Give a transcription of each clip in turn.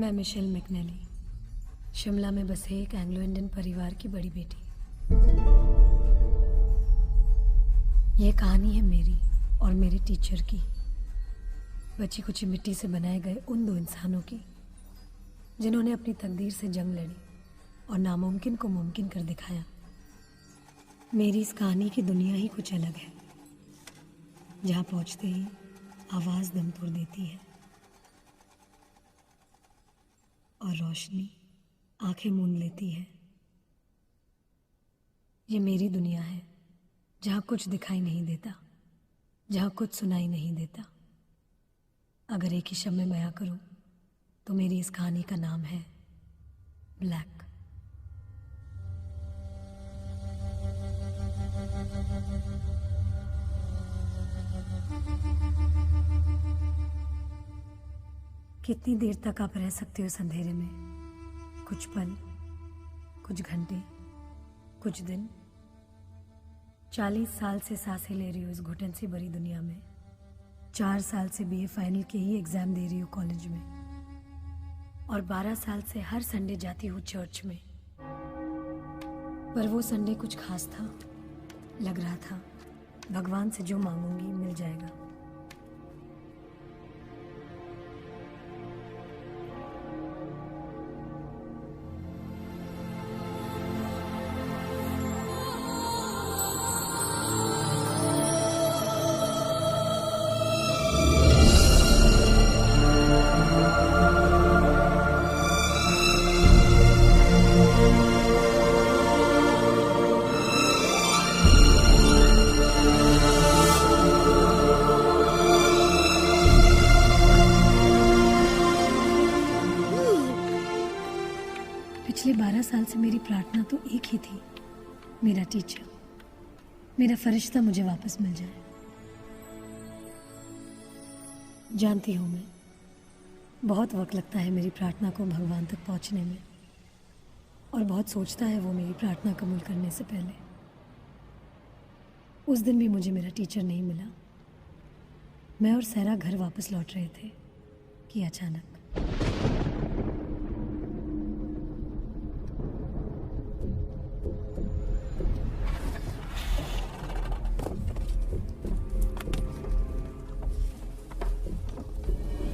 मैं Michel McNally, Shimla में बसे एक एंग्लो इंडियन परिवार की बड़ी बेटी। ये कहानी है मेरी और मेरे टीचर की, बची कुची मिट्टी से बनाए गए उन दो इंसानों की जिन्होंने अपनी तकदीर से जंग लड़ी और नामुमकिन को मुमकिन कर दिखाया। मेरी इस कहानी की दुनिया ही कुछ अलग है, जहाँ पहुँचते ही आवाज़ दम तोड़ देती है और रोशनी आंखें मूंद लेती है। ये मेरी दुनिया है, जहाँ कुछ दिखाई नहीं देता, जहाँ कुछ सुनाई नहीं देता। अगर एक ही शब्द में बयां करूं तो मेरी इस कहानी का नाम है ब्लैक। कितनी देर तक आप रह सकते हो इस अंधेरे में? कुछ पल, कुछ घंटे, कुछ दिन। 40 साल से सांसें ले रही हूँ इस घुटन से भरी दुनिया में। 4 साल से बीए फाइनल के ही एग्जाम दे रही हूँ कॉलेज में, और 12 साल से हर संडे जाती हूँ चर्च में। पर वो संडे कुछ खास था, लग रहा था भगवान से जो मांगूंगी मिल जाएगा। पिछले 12 साल से मेरी प्रार्थना तो एक ही थी, मेरा टीचर, मेरा फरिश्ता मुझे वापस मिल जाए। जानती हूँ मैं, बहुत वक्त लगता है मेरी प्रार्थना को भगवान तक पहुँचने में, और बहुत सोचता है वो मेरी प्रार्थना कबूल करने से पहले। उस दिन भी मुझे मेरा टीचर नहीं मिला। मैं और सहरा घर वापस लौट रहे थे कि अचानक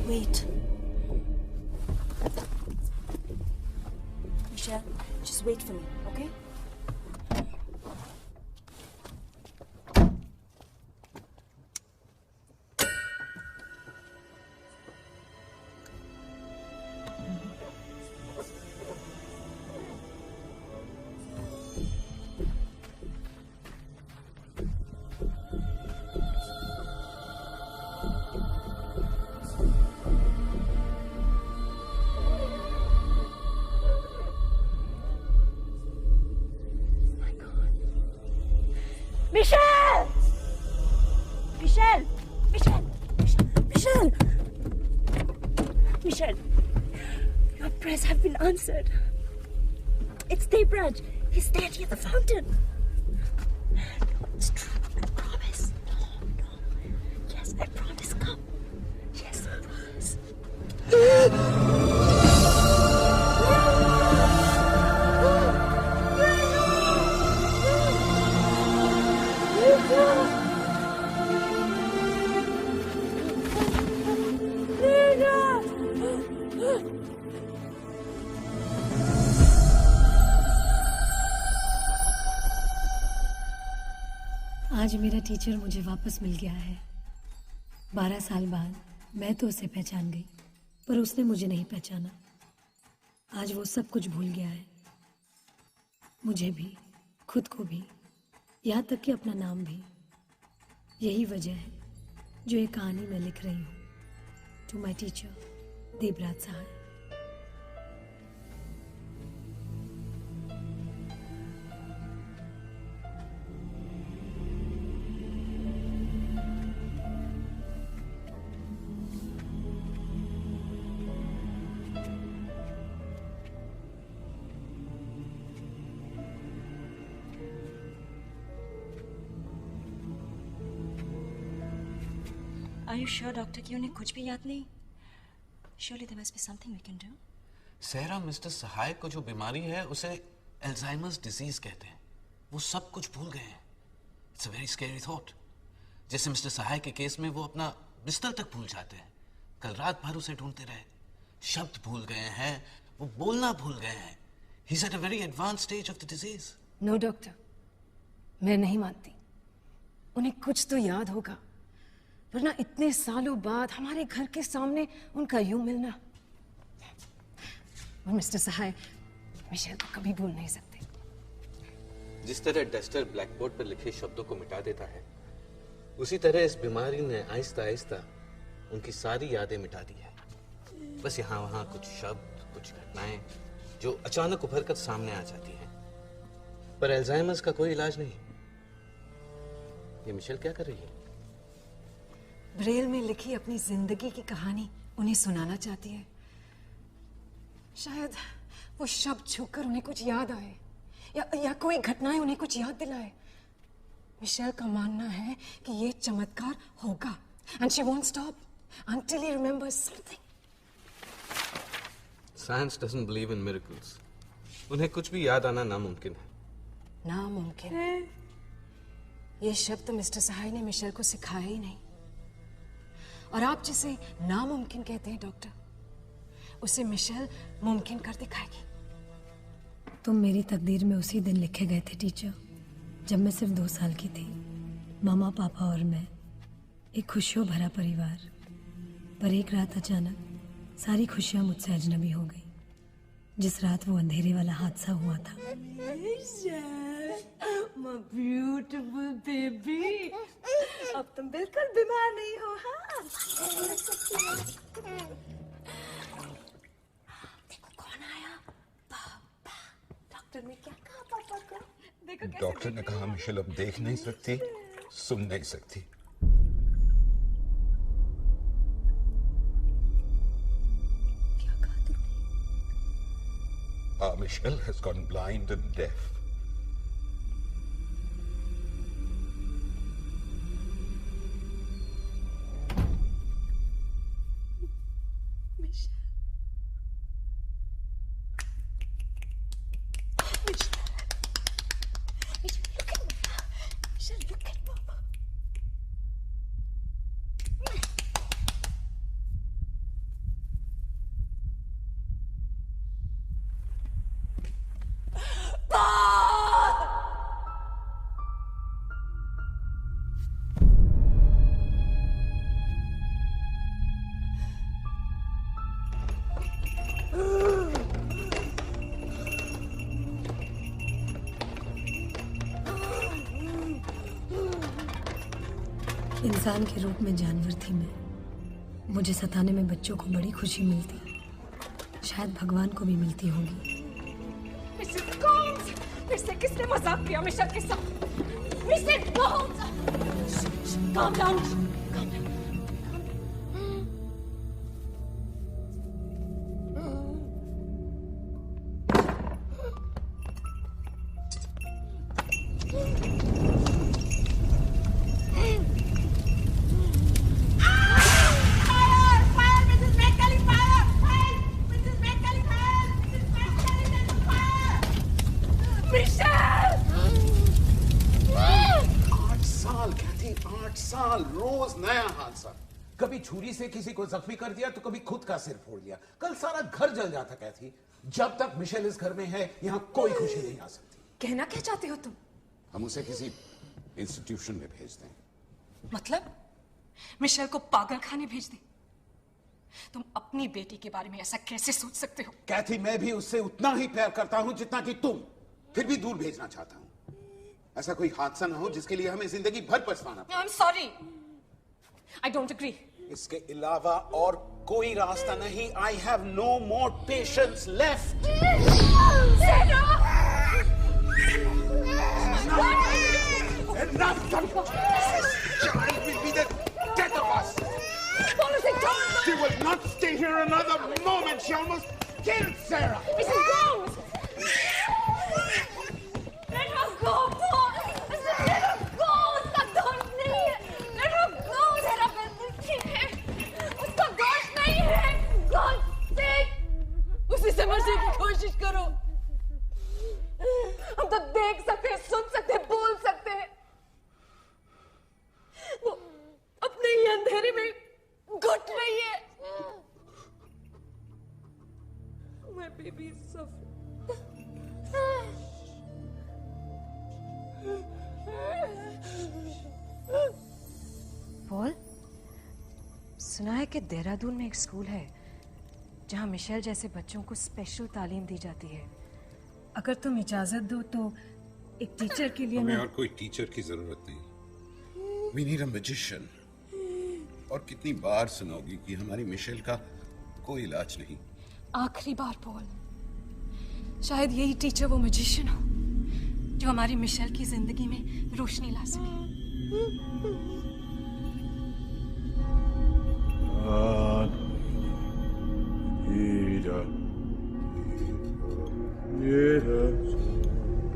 Wait. Michelle, just wait for me, okay? Michelle! Michelle! Michelle! Michelle! Michelle! Your prayers have been answered. It's Debraj. He's standing at the fountain. No, it's true. I promise. No. Yes, I promise. Come. Yes, I promise. आज मेरा teacher मुझे वापस मिल गया है। 12 साल बाद मैं तो उसे पहचान गई, पर उसने मुझे नहीं पहचाना। आज वो सब कुछ भूल गया है, मुझे भी, खुद को भी, यहाँ तक कि अपना नाम भी। यही वजह है जो ये कहानी मैं लिख रही हूँ। टू माय टीचर देबराज साहब। Are you sure, Doctor, कि उन्हें कुछ भी याद नहीं? Surely there must be something we can do. सहरा, मिस्टर सहाय को जो बीमारी है उसे अल्जाइमर्स डिजीज कहते हैं। वो सब कुछ भूल गए हैं। It's a very scary thought. जैसे मिस्टर सहाय के केस में वो अपना बिस्तर तक भूल जाते हैं। कल रात भर उसे ढूंढते रहे, शब्द भूल गए हैं, वो बोलना भूल गए हैं। He is at a very advance stage of the disease. No doctor, मैं नहीं मानती। उन्हें कुछ तो याद होगा, वरना इतने सालों बाद हमारे घर के सामने उनका यूं मिलना। और मिस्टर सहाय मिशेल को कभी भूल नहीं सकते। जिस तरह डस्टर ब्लैकबोर्ड पर लिखे शब्दों को मिटा देता है, उसी तरह इस बीमारी ने आहिस्ता आहिस्ता उनकी सारी यादें मिटा दी है। बस यहाँ वहाँ कुछ शब्द, कुछ घटनाएं जो अचानक उभर कर सामने आ जाती हैं। पर अल्जाइमर्स का कोई इलाज नहीं। ये मिशेल क्या कर रही है? ब्रेल में लिखी अपनी जिंदगी की कहानी उन्हें सुनाना चाहती है। शायद वो शब्द छूकर उन्हें कुछ याद आए, या कोई घटनाएं उन्हें कुछ याद दिलाए। मिशेल का मानना है कि ये चमत्कार होगा, and she won't stop until he remembers something. Science doesn't believe in miracles. उन्हें कुछ भी याद आना नामुमकिन है। नामुमकिन? ये शब्द तो मिस्टर सहाय ने मिशेल को सिखाया ही नहीं। और आप जिसे नामुमकिन कहते हैं डॉक्टर, उसे मिशेल मुमकिन कर दिखाएगी। तुम मेरी तकदीर में उसी दिन लिखे गए थे टीचर, जब मैं सिर्फ 2 साल की थी। मामा, पापा और मैं, एक खुशियों भरा परिवार। पर एक रात अचानक सारी खुशियां मुझसे अजनबी हो गई। जिस रात वो अंधेरे वाला हादसा हुआ था। My beautiful baby. अब तुम बिल्कुल बीमार नहीं हो, हाँ? देखो कौन आया? पापा। डॉक्टर ने क्या कहा पापा को? देखो कैसे डॉक्टर ने कहा मिशेल अब देख नहीं सकती, सुन नहीं सकती। क्या कहा तुमने? Michelle has gone blind and deaf. इंसान के रूप में जानवर थी मैं। मुझे सताने में बच्चों को बड़ी खुशी मिलती, शायद भगवान को भी मिलती होगी। मिस्टर कॉन्स, फिर से किसने मजाक किया मिशेल के साथ? Mister cons, calm down, calm down. कभी छुरी से किसी को जख्मी कर दिया तो कभी खुद का सिर फोड़ लिया। कल सारा घर जल जाता कैथी। जब तक मिशेल इस घर में है, यहाँ कोई खुशी नहीं आ सकती। कहना क्या चाहते हो तुम? हम उसे किसी इंस्टीट्यूशन में भेज दें। मतलब मिशेल को पागल खाने भेज दें? तुम अपनी बेटी के बारे में ऐसा कैसे सोच सकते हो? कैथी, मैं भी उससे उतना ही प्यार करता हूं जितना कि तुम। फिर भी दूर भेजना चाहता हूं। ऐसा कोई हादसा ना हो जिसके लिए हमें जिंदगी भर पछताना पड़े। I'm sorry. I don't agree. इसके अलावा और कोई रास्ता नहीं। I have no more patience left. Enough! This child will be the death of us. She will not stay here another moment. She almost killed Sarah. Mrs. Gomes! Let her go, Paul! Let her go! उसका दोष नहीं है! Let her go! मेरा गलती है! उसका दोष नहीं है! God sake! उसी से हम तो देख सकते हैं, सुन सकते हैं, बोल सकते हैं। वो अपने ही अंधेरे में घुट रही है। My baby is suffering. Paul, सुना है कि देहरादून में एक स्कूल है जहां मिशेल जैसे बच्चों को स्पेशल तालीम दी जाती है। अगर तुम इजाजत दो तो एक टीचर के लिए हमें और कोई टीचर की जरूरत नहीं। We need a magician। और कितनी बार सुनोगी कि हमारी मिशेल का कोई इलाज नहीं। आखिरी बार पॉल, शायद यही टीचर वो मैजिशियन हो जो हमारी मिशेल की जिंदगी में रोशनी ला सके।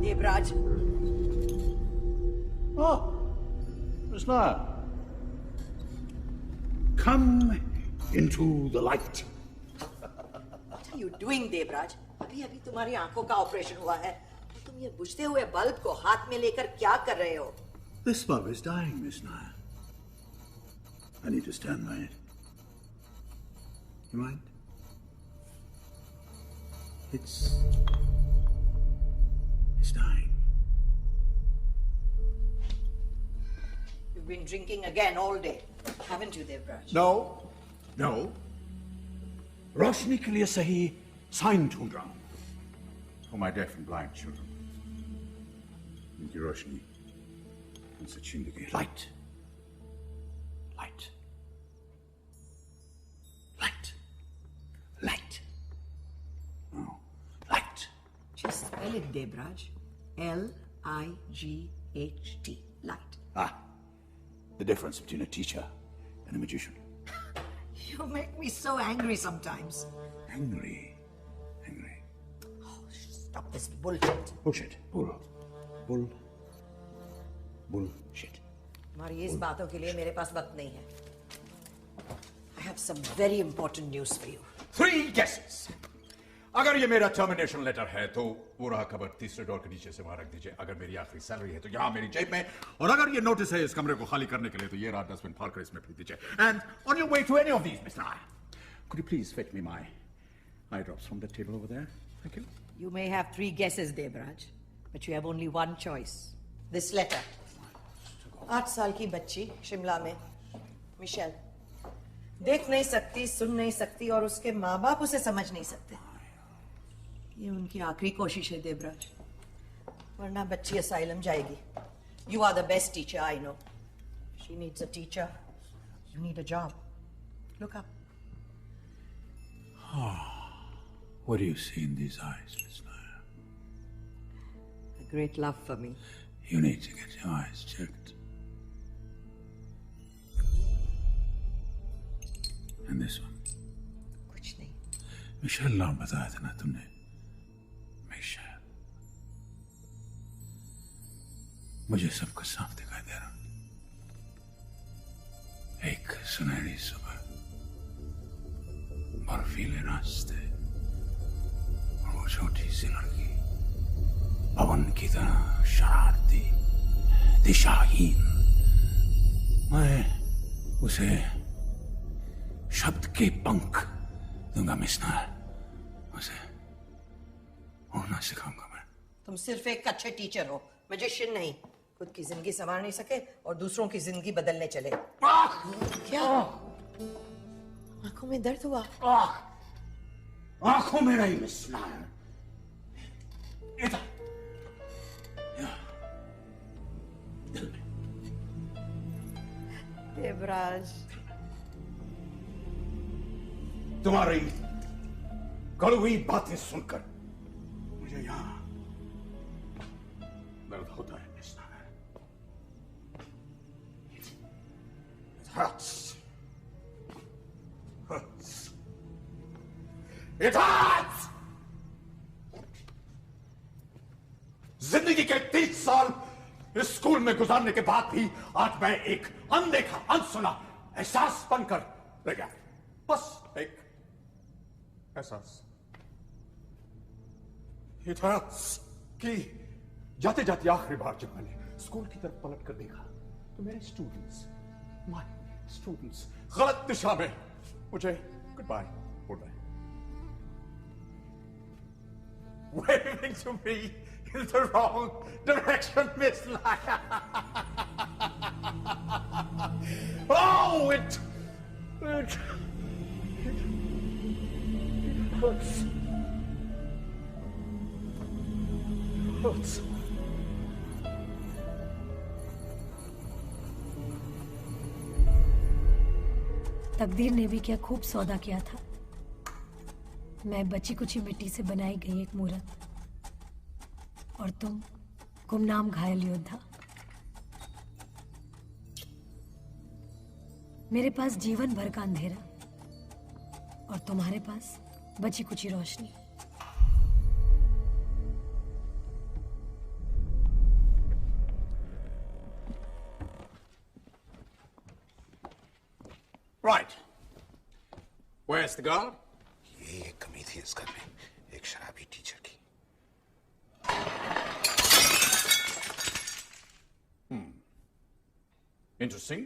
Devraj. Oh, Miss Nair. Come into the light. What are you doing, Devraj? अभी अभी तुम्हारी आंखों का ऑपरेशन हुआ है, तुम ये बुझते हुए बल्ब को हाथ में लेकर क्या कर रहे हो? This bulb is dying, Miss Nair. I need to stand by it. You mind? It's dying. You've been drinking again all day, haven't you, Devraj? No. रोशनी के लिए सही साइन ढूंढ रहा हूं for my deaf and blind children. उनकी रोशनी उनसे छीन ली गई। Light. No, light. Just spell it, Devraj. L-I-G-H-T. Light. The difference between a teacher and a magician. You make me so angry sometimes. Angry. Stop this bullshit. Bullshit. Bullshit. तुम्हारी इस बातों के लिए मेरे पास वक्त नहीं है. I have some very important news for you. 3 guesses. अगर ये मेरा टर्मिनेशन लेटर है तो वो रहा खबर तीसरे डोर के नीचे से वहां रख दीजिए। अगर मेरी आखिरी सैलरी है तो यहाँ मेरी जेब में, और अगर ये नोटिस है इस कमरे को खाली करने के लिए तो ये रहा डस्टबिन फाड़कर इसमें फेंक दीजिए। And on your way to any of these, Miss Nair, could you please fetch me my eye drops from the table over there? Thank you. You may have 3 guesses, Devraj, but you have only one choice. This letter. 8 साल की बच्ची शिमला में, Michel, देख नहीं सकती, सुन नहीं सकती और उसके माँ बाप उसे समझ नहीं सकते। ये उनकी आखिरी कोशिश है, देवराज, वरना बच्ची असाइलम जाएगी। You are the best teacher I know. She needs a teacher. You need a job. Look up. What do you see in these eyes, Miss Nair? A great love for me. You need to get your eyes checked. And this one. कुछ नहीं। Michel नाम बताया था ना तुमने? Michel. मुझे सब कुछ साफ दिखाई दे रहा। एक सुनहरी सुबह, बर्फीले रास्ते, और वो छोटी सी लड़की पवन की तरह शरारती, दिशाहीन। मैं उसे शब्द के पंख दूंगा, मिस नायर। उसे उड़ना सिखाऊंगा मैं। तुम सिर्फ एक अच्छे टीचर हो, मैजिशियन नहीं। खुद की जिंदगी संवार नहीं सके और दूसरों की जिंदगी बदलने चले। क्या? आंखों में दर्द हुआ? आंखों में नहीं, मिस नायर। इधर, दिल में। देवराज, तुम्हारी कड़वी बातें सुनकर मुझे यहां दर्द होता है, miss Nair. It hurts. It hurts. जिंदगी के 30 साल इस स्कूल में गुजारने के बाद भी आज मैं एक अनदेखा, अनसुना एहसास बनकर रह गया। बस एक एहसास। It hurts कि जाते जाते आखिरी बार जब मैंने स्कूल की तरफ पलट कर देखा तो मेरे माय स्टूडेंट्स गलत दिशा में मुझे गुड बाय बोल रहे हैं. Waving to me in the wrong direction, Miss Laya. Oh, it hurts. Hurts. तकदीर ने भी क्या खूब सौदा किया था. मैं बची कुची मिट्टी से बनाई गई एक मूरत और तुम गुमनाम घायल योद्धा. मेरे पास जीवन भर का अंधेरा और तुम्हारे पास बची कुची रोशनी. Right. Where's the girl? ये एक कमी थी इस घर में, एक शराबी टीचर की. Interesting.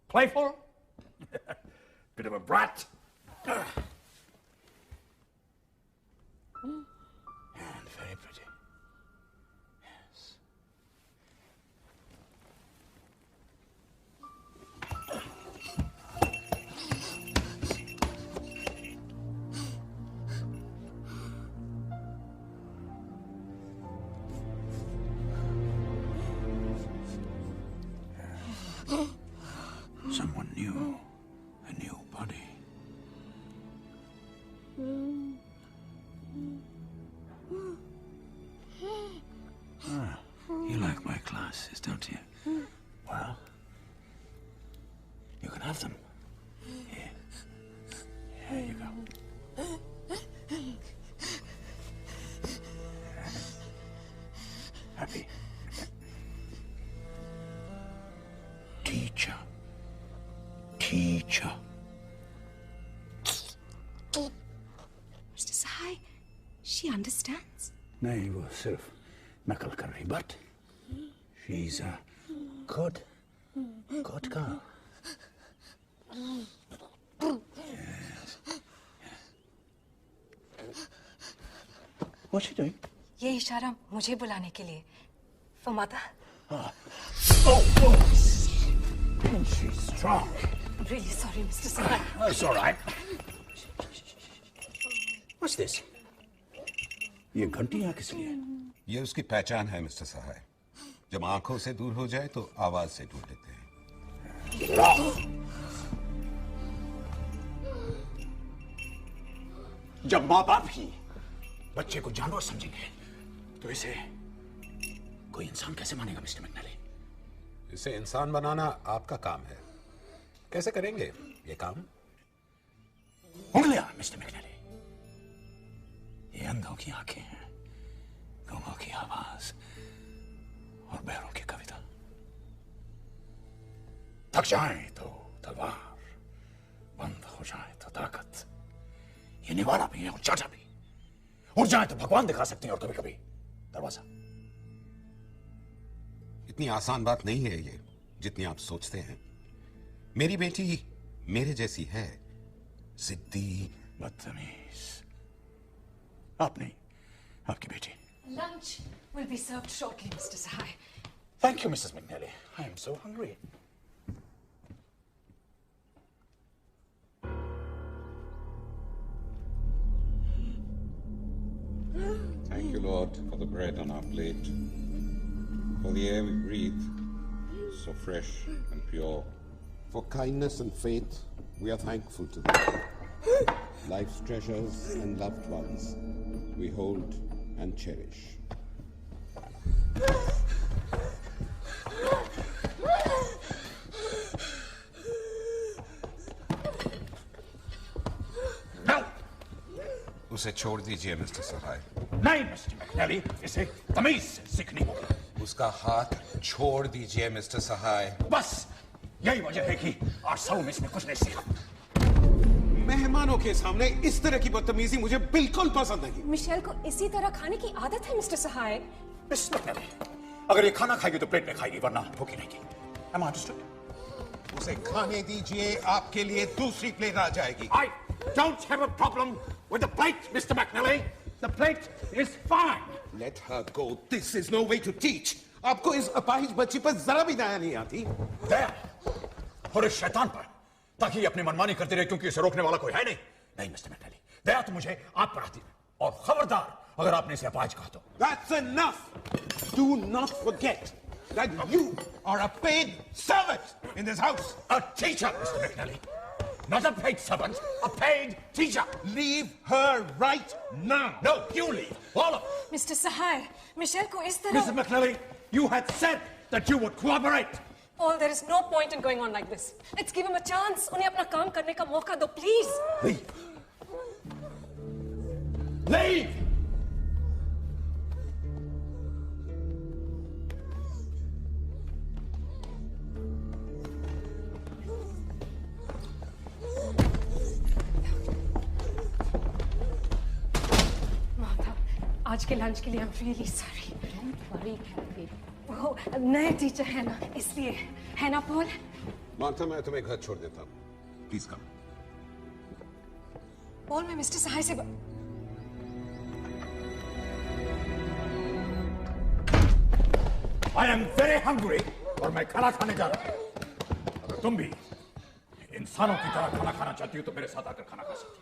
Playful. Bit of a brat. And very pretty. Yes. Someone new. A new body. You like my glasses, don't you? Well, you can have them. Here. Here you go. Happy. Teacher. Teacher. Mr. Sahai, she understands. नहीं वो सिर्फ नकल कर रही but she's a good girl. Yes. What's she doing? ये इशारा मुझे बुलाने के लिए. For mother. Oh, she's strong. I'm really sorry, Mr. Sahai. That's all right. What's this? ये घंटी यहाँ किस लिए? ये उसकी पहचान है मिस्टर सहाय. जब आंखों से दूर हो जाए तो आवाज से ढूंढ लेते हैं. जब माँ बाप ही बच्चे को जानवर समझेंगे तो इसे कोई इंसान कैसे मानेगा मिस्टर मैकनली? इसे इंसान बनाना आपका काम है. कैसे करेंगे ये काम? उंगलियां मिस्टर मैकनली. ये अंधों की आंखें हैं, गूंगों की आवाज और बहरों की कविता. थक जाए तो तलवार, बंद हो जाए तो ताकत. ये निवाला भी है और चाचा भी. उड़ जाए तो भगवान दिखा सकते हैं और कभी कभी दरवाजा. इतनी आसान बात नहीं है ये जितनी आप सोचते हैं. मेरी बेटी मेरे जैसी है, जिद्दी. बदतमीज. आप नहीं, आपकी बेटी. Lunch will be served shortly, Mr. Sahai. Thank you, Mrs. McNally. I am so hungry. Thank you, Lord, for the bread on our plate, for the air we breathe, so fresh and pure. For kindness and faith, we are thankful to thee. Life's treasures and loved ones we hold and cherish. No! उसे छोड़ दीजिए mister सहाय. नहीं mister McNally, इसे तमीज से सीखनी होगी. उसका हाथ छोड़ दीजिए मिस्टर सहाय. बस यही वजह है कि 800 में इसने कुछ नहीं सीखा. मेहमानों के सामने इस तरह की बदतमीजी मुझे बिल्कुल पसंद नहीं। मिशेल को इसी तरह खाने की आदत है मिस्टर सहाय। अगर ये खाना खाएगी तो प्लेट में खाएगी, वरना भूखी रहेगी। Am I understood? उसे खाने दीजिए, आपके लिए दूसरी प्लेट आ जाएगी। I don't have a problem with the plate, Mr. McNally. The plate is fine. Let her go. This is no way to teach. आपको इस अपाहिज बच्ची पर जरा भी दया नहीं आती। दया? और इस शैतान पर, ताकि ये अपनी मनमानी करती रहे क्योंकि इसे रोकने वाला कोई है नहीं। नहीं मिस्टर मैकनेली, दया तो मुझे आप पर आती है, और खबरदार अगर आपने इसे अपाहिज कहा तो। That's enough. Do not forget that you are a paid servant in this house. A teacher, Mr. McNally. Not a paid servant, a paid teacher. Leave her right now. No, you leave. All of you. Mister Sahay, Michelle को इस तरह। Mr. McNally, you had said that you would cooperate. Paul, there is no point in going on like this. Let's give him a chance. उन्हें अपना काम करने का मौका दो, please. Leave. Leave. माता, आज के लंच के लिए I'm really sorry. Don't worry, Kathy. वो नए टीचर है ना, इसलिए है ना पॉल? मार्था, मैं तुम्हें घर छोड़ देता हूँ। Please come. पॉल, मैं मिस्टर सहाय से I am very hungry और मैं खाना खाने जा रहा हूँ। अगर तुम भी इंसानों की तरह खाना खाना चाहती हो तो मेरे साथ आकर खाना खा सकती हो।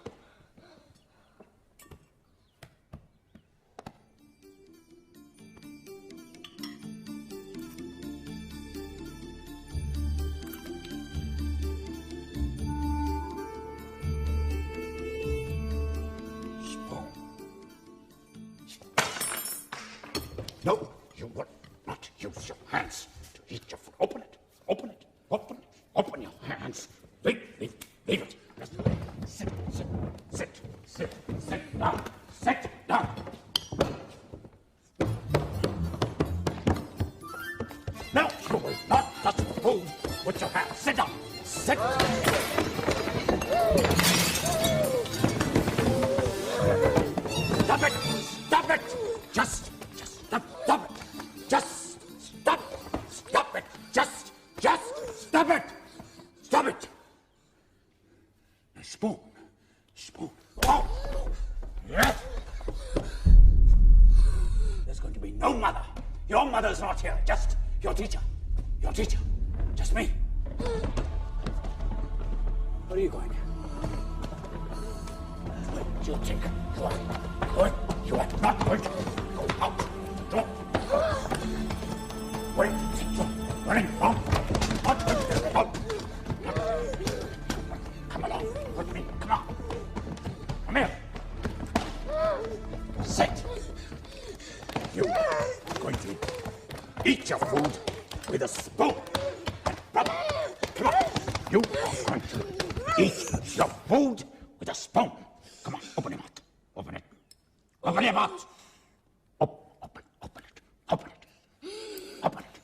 No, you will not use your hands to eat your food. Open it. Open it. Open it. Open your hands. Leave it. Just sit down. Sit down. No, you will not touch food with your hands. Sit down. Sit. Stop it. Stop it. Just stop it. Just stop. Stop it. Just stop it. Stop it. A spoon. Oh. Yes. There's going to be no mother. Your mother's not here. Just your teacher. Just me. Where are you going? Where do you think you are going? You are not going to go out. Don't. Where do you think you're running from? Not going to go out. Come along with me. Come on. Come here. Sit. You are going to eat your food with a spoon. Brother, come on. You are going to eat your food with a spoon. Come on, open your mouth. Open it. Open your mouth. Open it. Open it.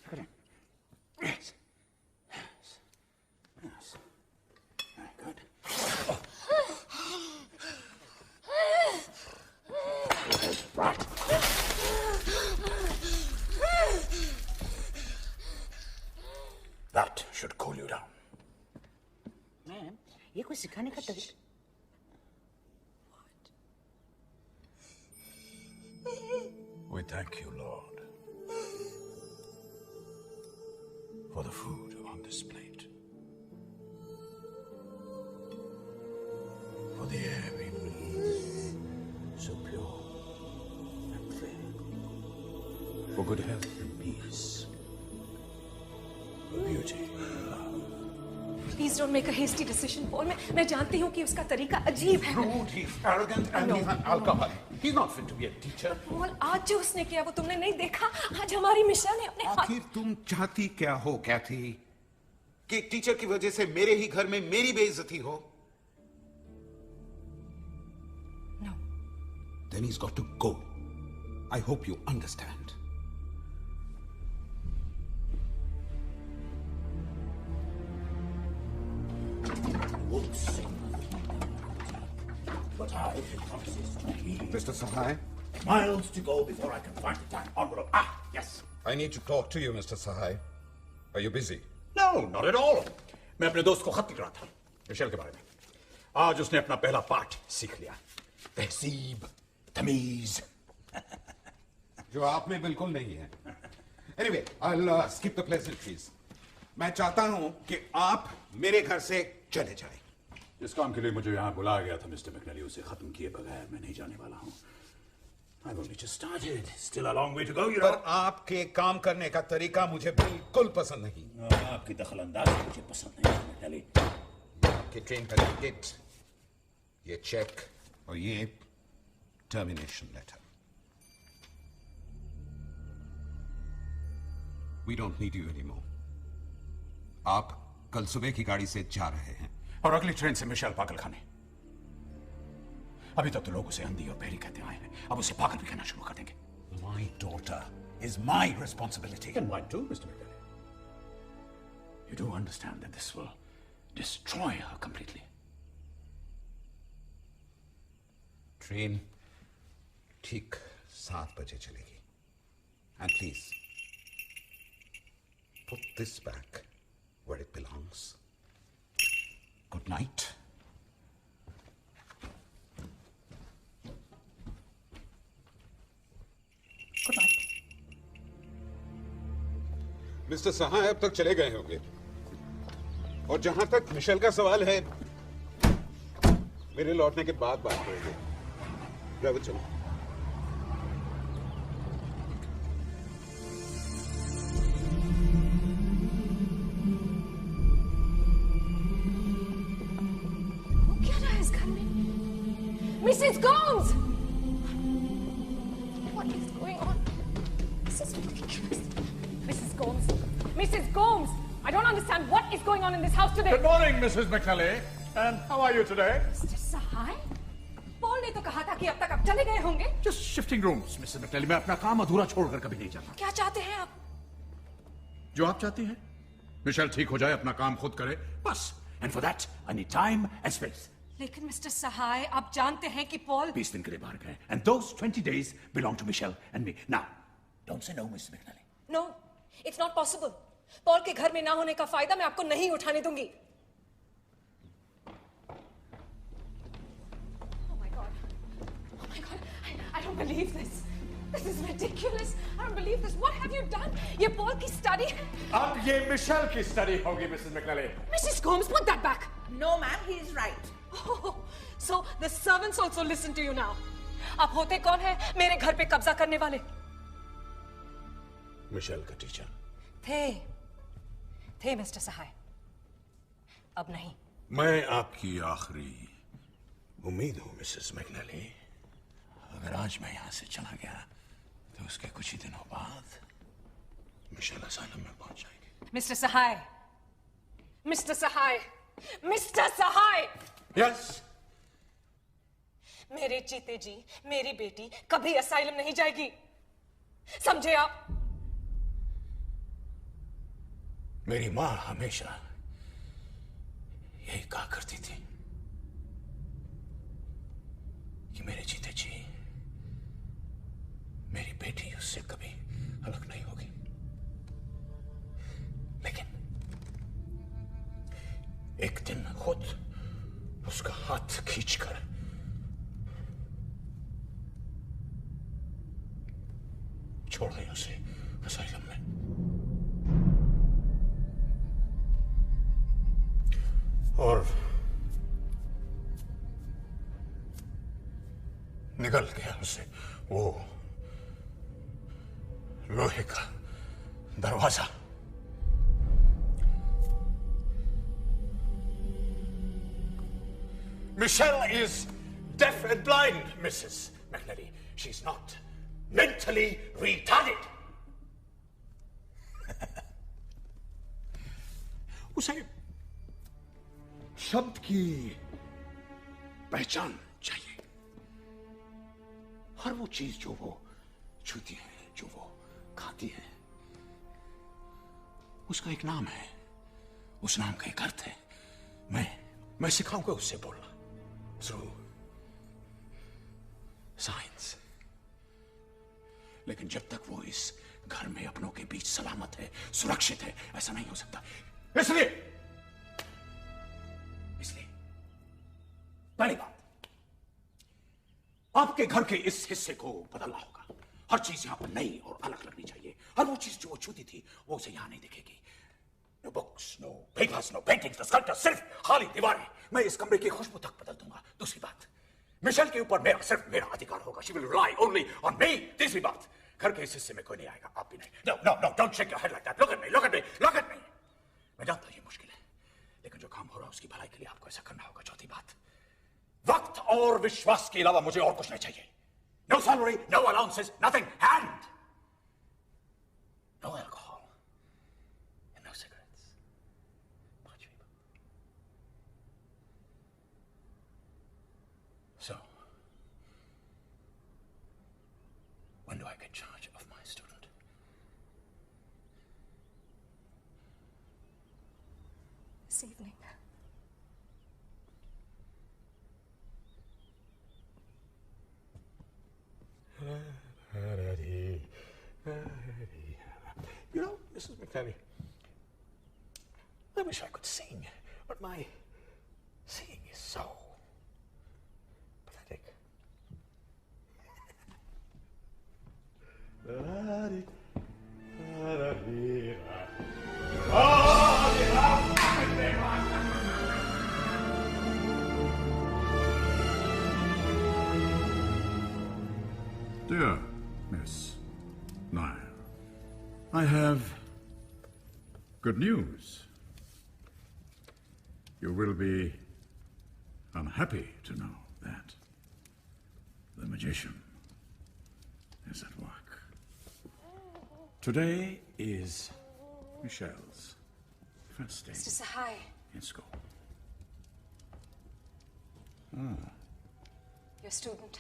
Look at it. Yes. Very good. Right. That should cool you down. Ma'am, ये कोई सिखाने का तरीका? We thank you, Lord, for the food on this plate, for the air we breathe, so pure and clear, for good health and peace, for beauty and love. Please don't make a hasty decision, Paul. मैं जानती हूँ कि उसका तरीका अजीब है। Rude, he's arrogant, and he's an alcoholic. He's not fit to be a teacher. Paul, आज जो उसने किया वो तुमने नहीं देखा। आज हमारी मिशेल ने अपने हाथ। आखिर तुम चाहती क्या हो, कैथी? कि एक टीचर की वजह से मेरे ही घर में मेरी बेइज्जती हो? No. Then he's got to go. I hope you understand. Oops. I can promises to keep. Mr. Sahai? Miles to go before I can find the time envelope. Ah, yes. I need to talk to you, Mr. Sahai. Are you busy? No, not at all. मैं अपने दोस्त को खत लिख रहा था Michel के बारे में. आज उसने अपना पहला पाठ सीख लिया. तहसीब, तमीज. जो आप में बिल्कुल नहीं है. Anyway, I'll skip the pleasantries. मैं चाहता हूं कि आप मेरे घर से चले जाएं. इस काम के लिए मुझे यहाँ बुलाया गया था मिस्टर मैकनेली. उसे खत्म किए बगैर मैं नहीं जाने वाला हूँ. I've only just started. Still a long way to go, you know. पर आपके काम करने का तरीका मुझे बिल्कुल पसंद नहीं. आपकी दखलंदाजी मुझे पसंद नहीं मैकनेली. आपके ट्रेन का टिकट, ये चेक और ये termination letter. We don't need you anymore. आप कल सुबह की गाड़ी से जा रहे हैं. और अगली ट्रेन से मिशेल पागल खाने. अभी तक तो लोग उसे अंधी और बहरी कहते आए हैं. अब उसे पागल भी कहना शुरू कर देंगे. My daughter is my responsibility. And mine too, Mr. McNally. You do understand that this will destroy her completely. Train ठीक 7 बजे चलेगी. And please, put this back where it belongs. Good night. Good night. Mister Sahay अब तक चले गए होंगे. और जहां तक मिशेल का सवाल है, मेरे लौटने के बाद बात करेंगे. ड्राइवर चलो. Mrs. Gomes! What is going on? This is ridiculous. Mrs. Gomes! Mrs. Gomes! I don't understand what is going on in this house today. Good morning, Mrs. McNally. And how are you today? Mr. Sahai? Paul ने तो कहा था कि अब तक आप चले गए होंगे. Just shifting rooms, Mrs. McNally. मैं अपना काम अधूरा छोड़कर कभी नहीं जाता. क्या चाहते हैं आप? जो आप चाहती हैं. मिशेल ठीक हो जाए, अपना काम खुद करे, बस. And for that, I need time and space. लेकिन मिस्टर सहाय, आप जानते हैं कि पॉल 20 दिन के लिए बाहर गए. And those 20 days belong to Michelle and me. Now, don't say no, Mrs. McNally. No, it's not possible. Paul के घर में ना होने का फायदा मैं आपको नहीं उठाने दूंगी. Oh my God. Oh my God. I don't believe this. This is ridiculous. I don't believe this. What have you done? ये पॉल की स्टडी है. अब ये मिशेल की स्टडी होगी, Mrs. McNally. Mrs. Gomes, put that back. No, ma'am, he is right. Oh, so the servants also listen to you now. आप होते कौन हैं मेरे घर पे कब्जा करने वाले? मिशेल का टीचर. थे मिस्टर सहाय. अब नहीं. मैं आपकी आखिरी उम्मीद हूं, मिसेस मैकनेली. अगर आज मैं यहां से चला गया तो उसके कुछ ही दिनों बाद मिशेल असाइलम में पहुंच जाएगी. मिस्टर सहाय. मिस्टर सहाय. मिस्टर सहाय. यस. मेरे जीते जी मेरी बेटी कभी असाइलम नहीं जाएगी. समझे आप? मेरी मां हमेशा यही कहा करती थी कि मेरे जीते जी मेरी बेटी उससे कभी अलग नहीं होगी. लेकिन एक दिन खुद उसका हाथ खींचकर छोड़ गई उसे असाइलम में. और निकल गया उसे वो लोहे का दरवाजा. Michelle is deaf and blind, Mrs. McNally. She's not mentally retarded. उसे शब्द की पहचान चाहिए. हर वो चीज जो वो छूती है, जो वो खाती है, उसका एक नाम है. उस नाम का एक अर्थ है. मैं सिखाऊंगा उससे बोलना through साइंस। लेकिन जब तक वो इस घर में अपनों के बीच सलामत है, सुरक्षित है, ऐसा नहीं हो सकता। इसलिए पहली बात, आपके घर के इस हिस्से को बदलना होगा। हर चीज यहां पर नई और अलग लगनी चाहिए। हर वो चीज जो वो छूती थी वो उसे यहां नहीं दिखेगी। No books, no papers, no paintings, no sculptures, सिर्फ खाली दीवारें। मैं इस कमरे की खुशबू तक बदल दूंगा। दूसरी बात, मिशेल के ऊपर सिर्फ मेरा अधिकार होगा। She will rely only on me. तीसरी बात, घर के इस हिस्से में कोई नहीं आएगा, आप भी नहीं। No no no, don't shake your head like that. Look at me, look at me, look at me. मैं जानता हूं ये मुश्किल है, लेकिन जो काम हो रहा है उसकी भलाई के लिए आपको ऐसा करना होगा। चौथी बात, वक्त और विश्वास के अलावा मुझे और कुछ नहीं चाहिए। No salary, no allowances, nothing, and no alcohol, no cigarettes. So, when do I get charge of my student? This evening. You know, Mrs. McNally, I wish I could sing, but my singing is so pathetic. Dear Miss Nair, I have good news. You will be unhappy to know that the magician is at work. Today is Michelle's first day Mr. Sahai. in school. Your student.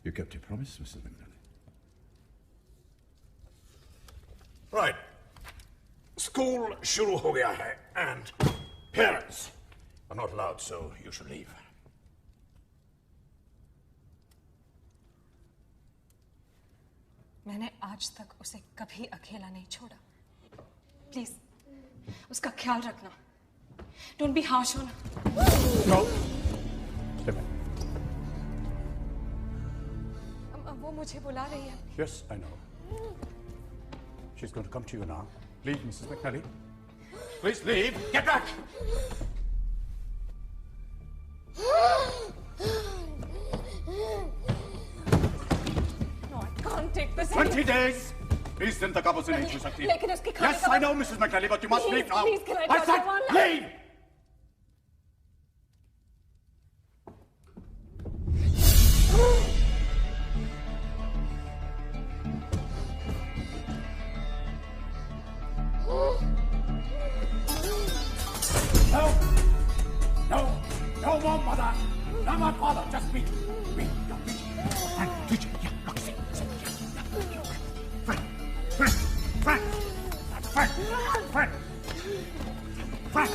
You kept your promise, Mrs. McNally. Right. School shuru ho gaya hai, and parents are not allowed, so you should leave. मैंने आज तक उसे कभी अकेला नहीं छोड़ा। Please उसका ख्याल रखना। Don't be harsh on her. No. Step in. वो मुझे बुला रही है। Yes, I know. She's going to come to you now. Leave, Mrs. McNally. Please leave. Get back. No, I can't take this. 20 days! 20 दिन तक आप उसे नहीं छू सकती। लेकिन उसके खाने Yes, का I know, Mrs. McNally, but you must leave now. Please, can I I talk said to one? leave! No. No. No more mother. No more father. Just me. Me. No, me. And teacher. Yeah, look, see. Yeah. Frank. Frank. Frank. Frank. Frank. Frank.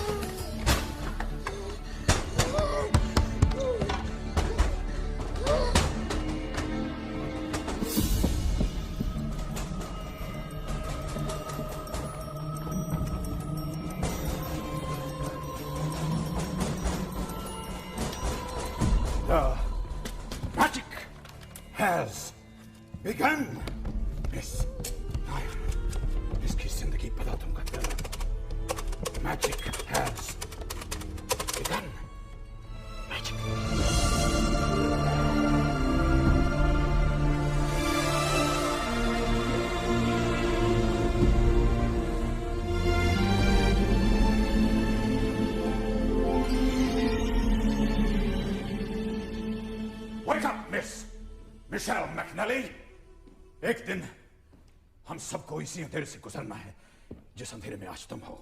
The magic has begun. Miss Nair, इसकी जिंदगी बदल दूंगा तेरा. Magic has begun. Magic. Wake up, Miss Michelle McNally. एक दिन हम सबको इसी अंधेरे से गुजरना है जिस अंधेरे में आज तुम हो,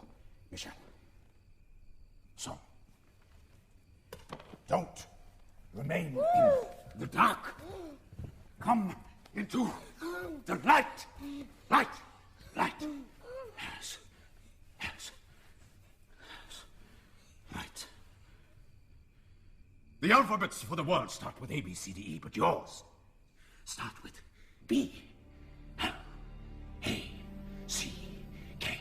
Michel. So, don't remain in the dark. Come into the light. Light. Light. Yes. Yes. Yes. Light. The alphabets for the world start with A, B, C, D, E, but yours start with B, L, A, C, K.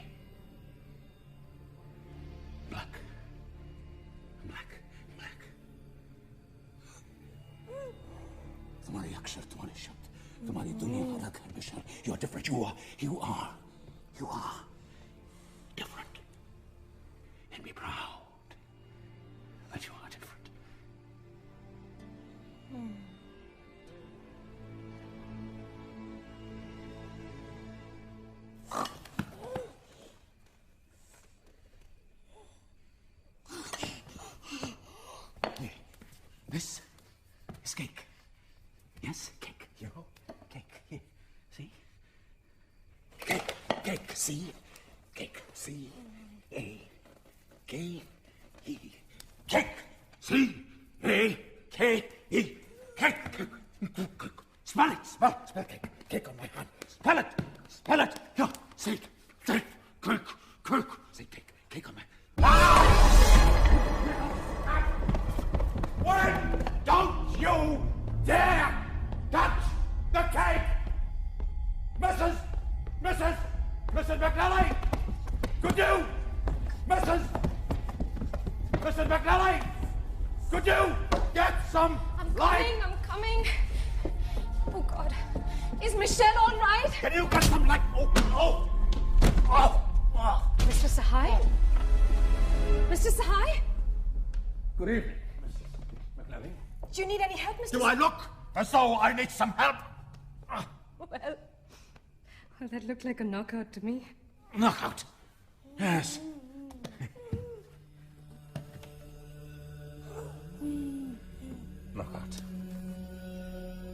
Black. Black. Black. तुम्हारे अक्षर, तुम्हारे शब्द, तुम्हारी दुनिया अलग है Michel. You are different. You are different. And be proud that you are different. This is cake. Yes, cake. Here, cake. Here, see? Cake. See? Cake. C A K E. Cake. C A K E. Cake. Smell it. Smell cake. Cake on my hand. Smell it. Here, say it. Cake. Say cake. Cake on my. When don't you dare touch the cake! Mrs. McNally! Could you? Mrs. McNally! Could you get some light? I'm coming. Oh God. Is Michelle all right? Can you get some light? Oh. Mr. Sahai? Mr. Sahai? Good evening, Mrs. McNally. Do you need any help, Mr. Do I look as though I need some help? Well, that looked like a knockout to me. Knockout? Yes. Knockout.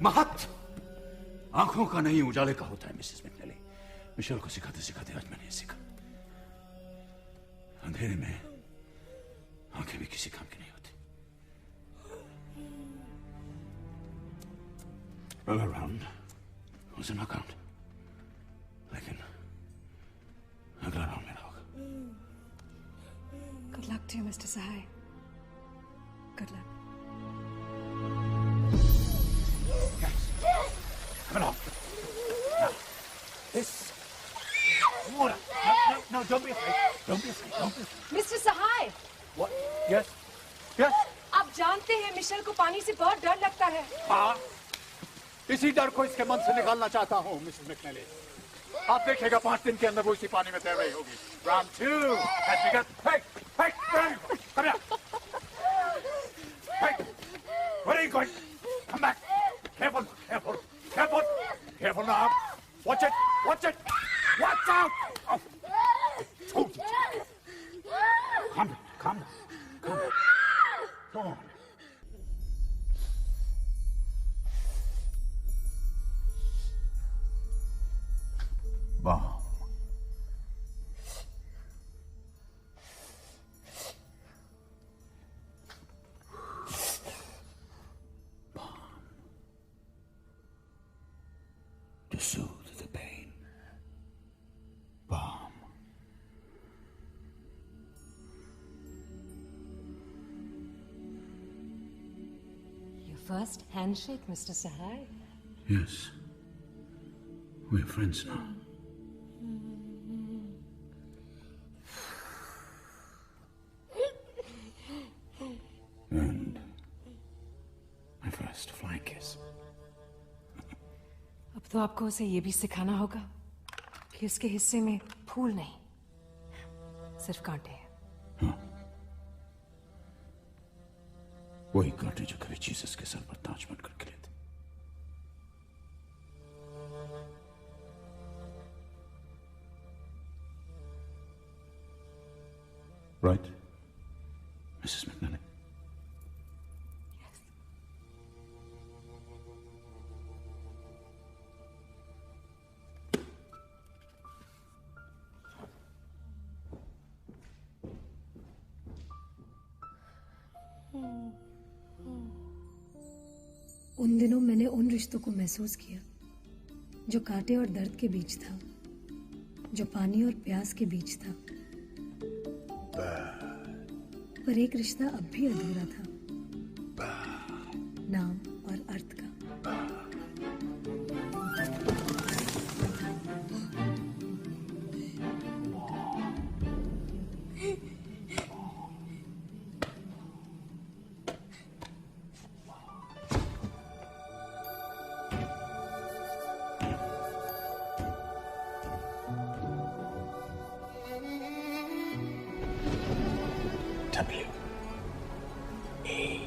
महत्व आंखों का नहीं उजाले का होता है Mrs McNally. Michel को सिखाते सिखाते आज मैंने सीखा. अंधेरे में आंखें भी किसी काम की नहीं होती. All around was a knockout. लेकिन अगला राउंड मेरा होगा. Good luck to you, Mr. Sahai. Good luck. Come along. Now, this water. No, don't be afraid. Don't be afraid. Mr. Sahai! What? Yes? Yes? आप जानते हैं Michel को पानी से बहुत डर लगता है. हाँ. इसी डर को इसके मन से निकालना चाहता हूँ, मिसेस मैकनेली. आप देखिएगा 5 दिन के अंदर वो इसी पानी में तैर रही होगी. Round 2 has begun. Hey, come here. Hey, where are you going? Come back. Careful now. Watch it. Watch out. Oh. Told you. Calm down. Go on. Bomb. To soothe the pain. Balm. Your first handshake, Mr. Sahai. Yes. We're friends now. And my first flying kiss. अब तो आपको उसे ये भी सिखाना होगा कि उसके हिस्से में फूल नहीं, सिर्फ कांटे हैं. हाँ. वही कांटे जो कभी जीसस के सर पर ताज बनकर गिरे थे. Right, Mrs. McNally? Yes. उन दिनों मैंने उन रिश्तों को महसूस किया जो कांटे और दर्द के बीच था, जो पानी और प्यास के बीच था. पर एक रिश्ता अब भी अधूरा था. W A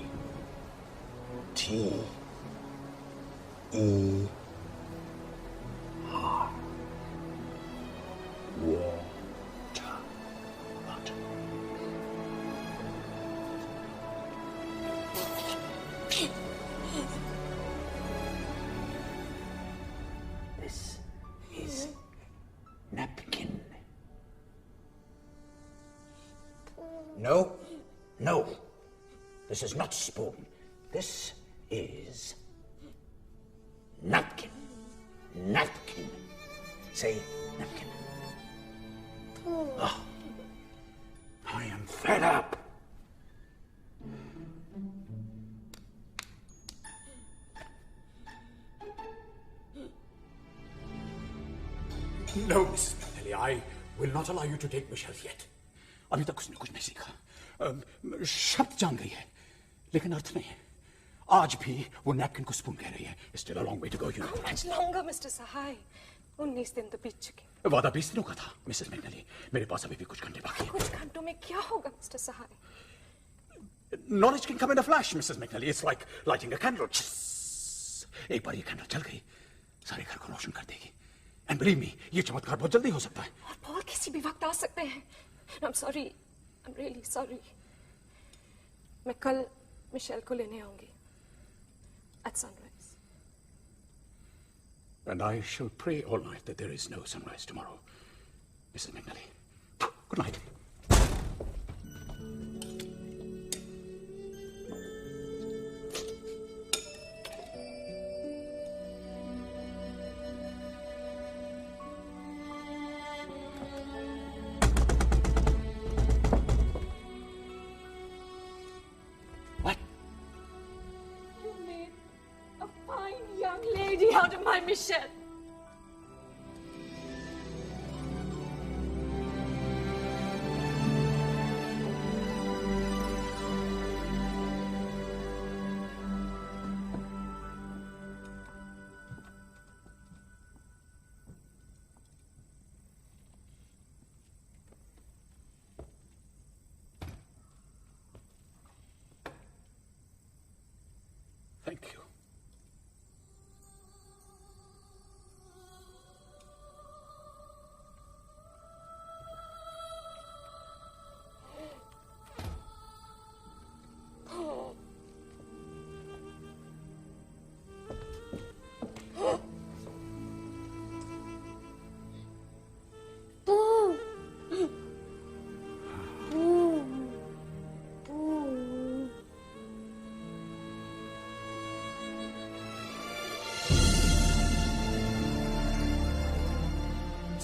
T E R. Water bottle. This is napkin. No, no. This is not spoon. This is napkin. Napkin. Say napkin. Oh, I am fed up. No, Mrs. McNally, I will not allow you to take Michelle yet. अभी तक उसने कुछ नहीं सीखा। शब्द जान गई है, लेकिन अर्थ नहीं। आज भी वो नैपकिन को स्पून कह रही है। Still a long way to go, you know. How much longer, Mr. Sahai? 19 दिन तो बीत चुके। वादा 20 दिनों का था, मिसेस मैकनली। मेरे पास अभी भी कुछ घंटे बाकी हैं। कुछ घंटों में क्या होगा, Mr. Sahai? Knowledge can come in a flash, Mrs. McNally. It's like lighting a candle. एक बार ये कैंडल जल गई, सारे घर को रोशन कर देगी। And believe me, ये चमत्कार बहुत जल्दी हो सकता है। और पॉल किसी भी वक्त आ सकते हैं। I'm sorry. I'm really sorry. मैं कल मिशेल को लेने आऊंगी at sunrise. And I shall pray all night that there is no sunrise tomorrow, Mrs. McNally. Good night. Out of my mission. Thank you.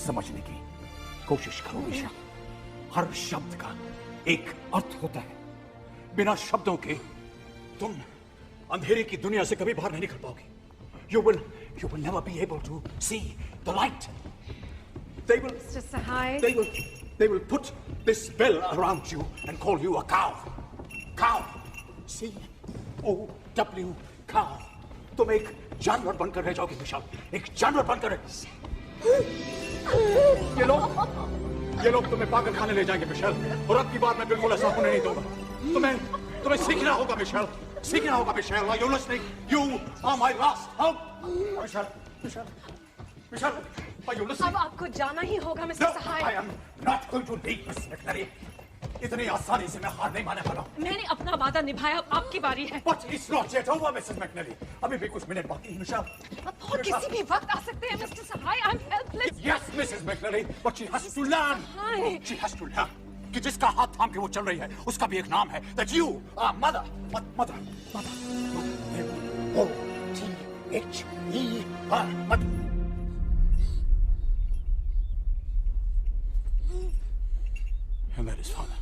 समझने की कोशिश करो निशा। हर शब्द का एक अर्थ होता है। बिना शब्दों के तुम अंधेरे की दुनिया से कभी बाहर नहीं निकल पाओगे। You will never be able to see the light. They will, Mr. Sahai. They will put this spell around you and call you a cow. Cow. C-O-W. Cow. तुम एक जानवर बनकर रह जाओगे विशाल। एक जानवर बनकर ये लोग तुम्हें पागल खाने ले जाएंगे मिशेल, और अब की बार मैं बिल्कुल ऐसा होने नहीं दूंगा। तुम्हें सीखना होगा मिशेल, सीखना होगा Michelle. Are you listening? You are my last hope. Michelle, are you listening? अब आपको जाना ही होगा, mister No, Sahay. I am not going to leave, Miss McNally. इतनी आसानी से मैं हार नहीं मानने वाला। मैंने अपना वादा निभाया, अब आपकी बारी है। But it's not yet over, Mrs. McNally. अभी भी कुछ मिनट बाकी हैं, मिशेल। और किसी भी वक्त आ सकते हैं, mister Sahay. I'm helpless. Yes, Mrs. McNally, but she has to learn. She has to learn कि जिसका हाथ थाम के वो चल रही है, उसका भी एक नाम है। That you are mother. Mother. M-O-T-H-E-R. Mother. And that is father.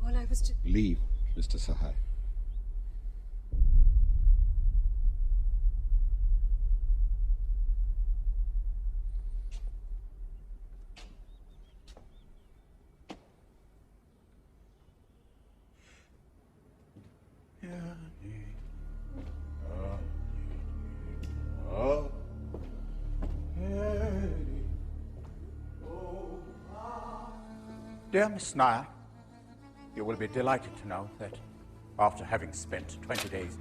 All I was just... Leave, Mr. Sahai. Dear Miss Nair, you will be delighted to know that after having spent 20 days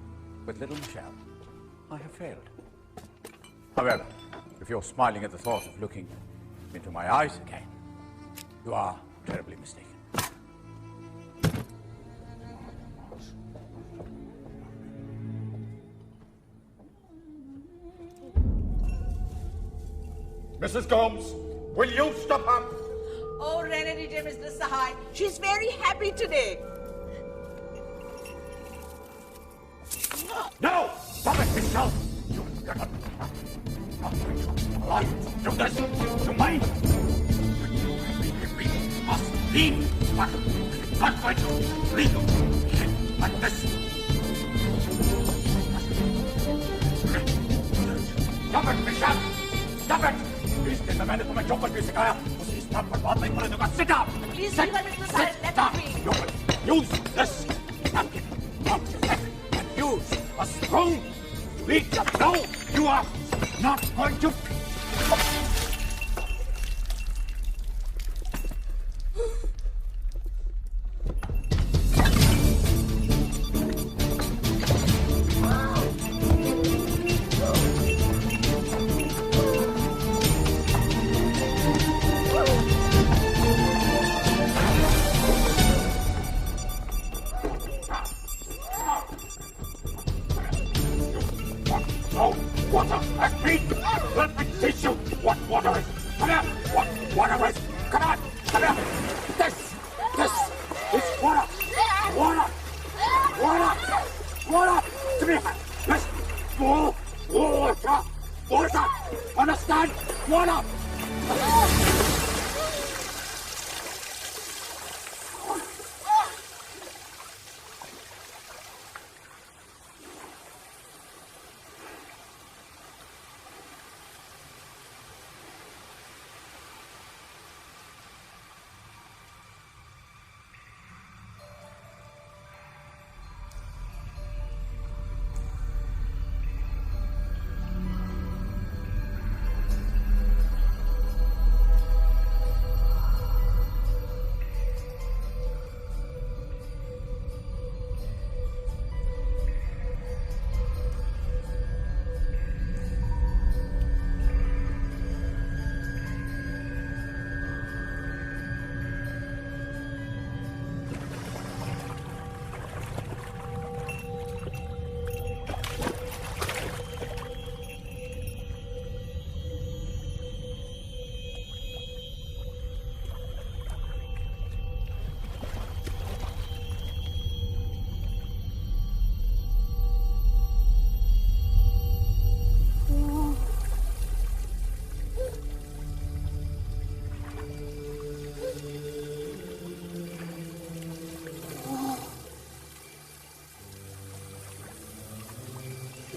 with little Michelle, I have failed. However, if you're smiling at the thought of looking into my eyes again, you are terribly mistaken. Mrs. Gomes, will you stop up? Oh, Renedy, dear Mr. Sahai, she's very happy today. No! Stop it, Michelle! You cannot allow you to do this to me! We must leave, but we're not going to leave you like this! Stop it, Michelle! Stop it! इसने मैंने तुम्हें जो कुछ भी सिखाया उसी स्थान पर बात नहीं करने दूंगा. Sit down! Please leave her, Mr. Sahai. Let her be. You will use this napkin on your head and use a spoon to eat the dough. You are not going to. Water and meat! Let me teach you what water is! Come here! What water is! Come on! Come here! This is water! Water! Water! Water! Come here! This water! Water! Understand? Water!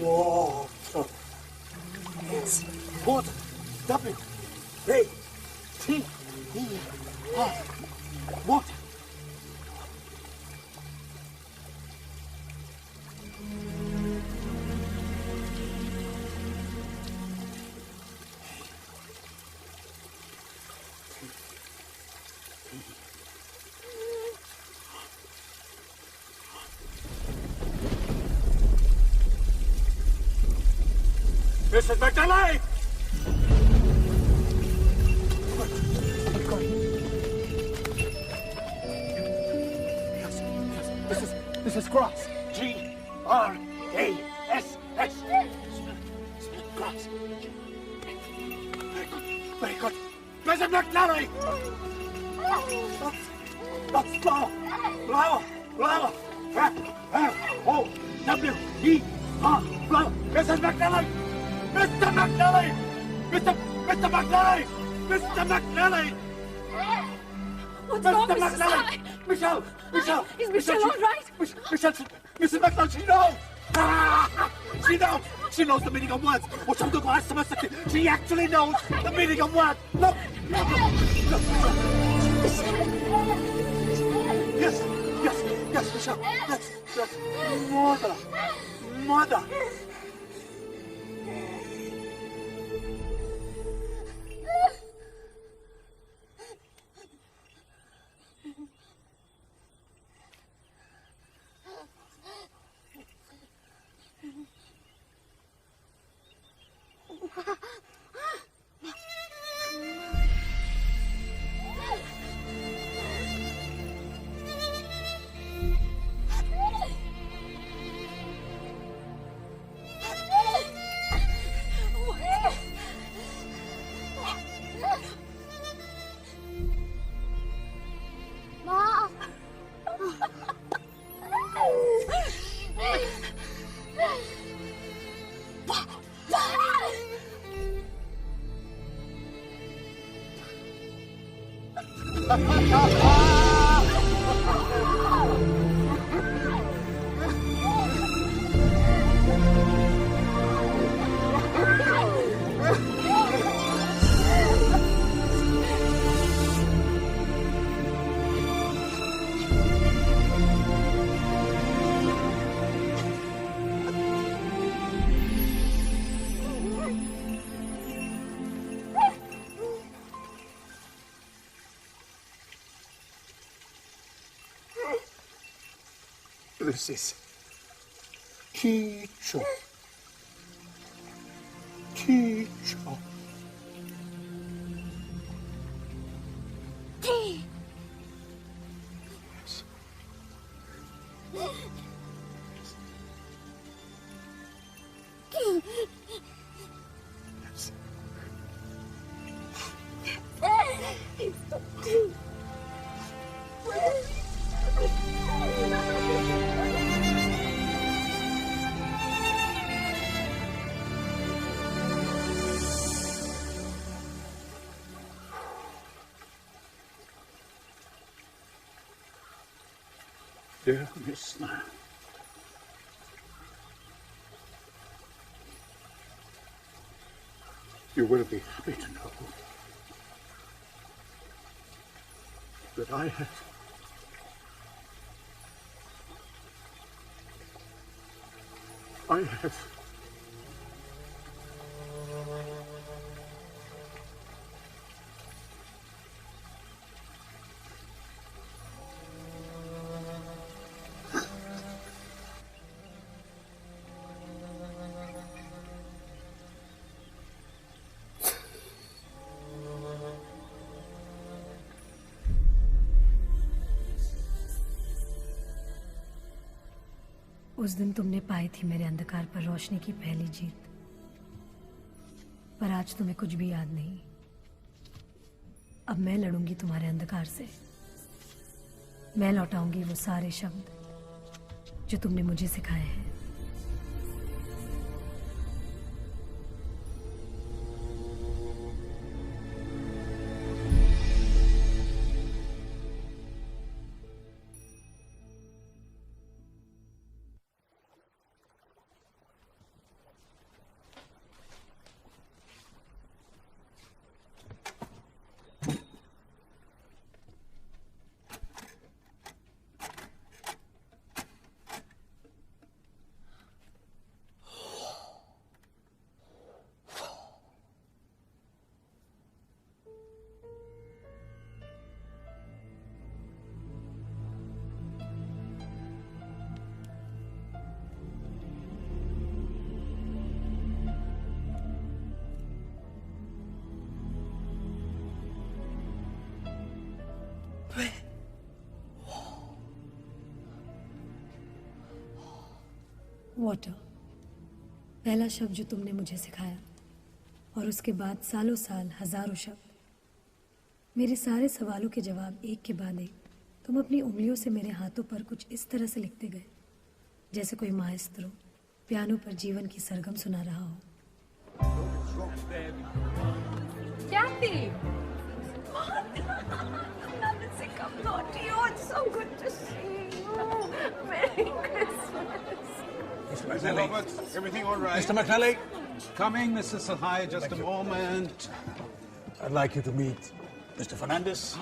Water. Yes. Water. W-A-T-E-R. Water. Mrs. McNally! Yes. This is Grass. G-R-A-S-S. Smell grass. Very good. Mrs. McNally! That's flower. Flower. F-L-O-W-E-R. Flower. Mrs. McNally! Mr. McNally! Mr. McNally! Mr. McNally! What's wrong, Mr. McNally! Michelle! Is Michelle all right? Michelle, Mrs. McNally, she knows! She knows the meaning of words. वो शब्दों को आज समझ सकती. She actually knows the meaning of words. Look. Yes. Yes, Michelle. That's mother. Mother. This is Chicho. Chicho. Dear Miss Lamb, you will be happy to know that I have उस दिन तुमने पाई थी मेरे अंधकार पर रोशनी की पहली जीत, पर आज तुम्हें कुछ भी याद नहीं। अब मैं लड़ूंगी तुम्हारे अंधकार से। मैं लौटाऊंगी वो सारे शब्द जो तुमने मुझे सिखाए हैं। वाटर, पहला शब्द जो तुमने मुझे सिखाया, और उसके बाद सालों साल हजारों शब्द। मेरे सारे सवालों के जवाब एक के बाद एक तुम अपनी उंगलियों से मेरे हाथों पर कुछ इस तरह से लिखते गए, जैसे कोई माएस्त्रो पियानो पर जीवन की सरगम सुना रहा हो। Kathy! Come on to you. It's so good to see you. Merry Christmas. Mr. Roberts, everything all right? Mr. McNally. Coming, Mrs. Sahai, just a moment. I'd like you to meet Mr. Fernandez,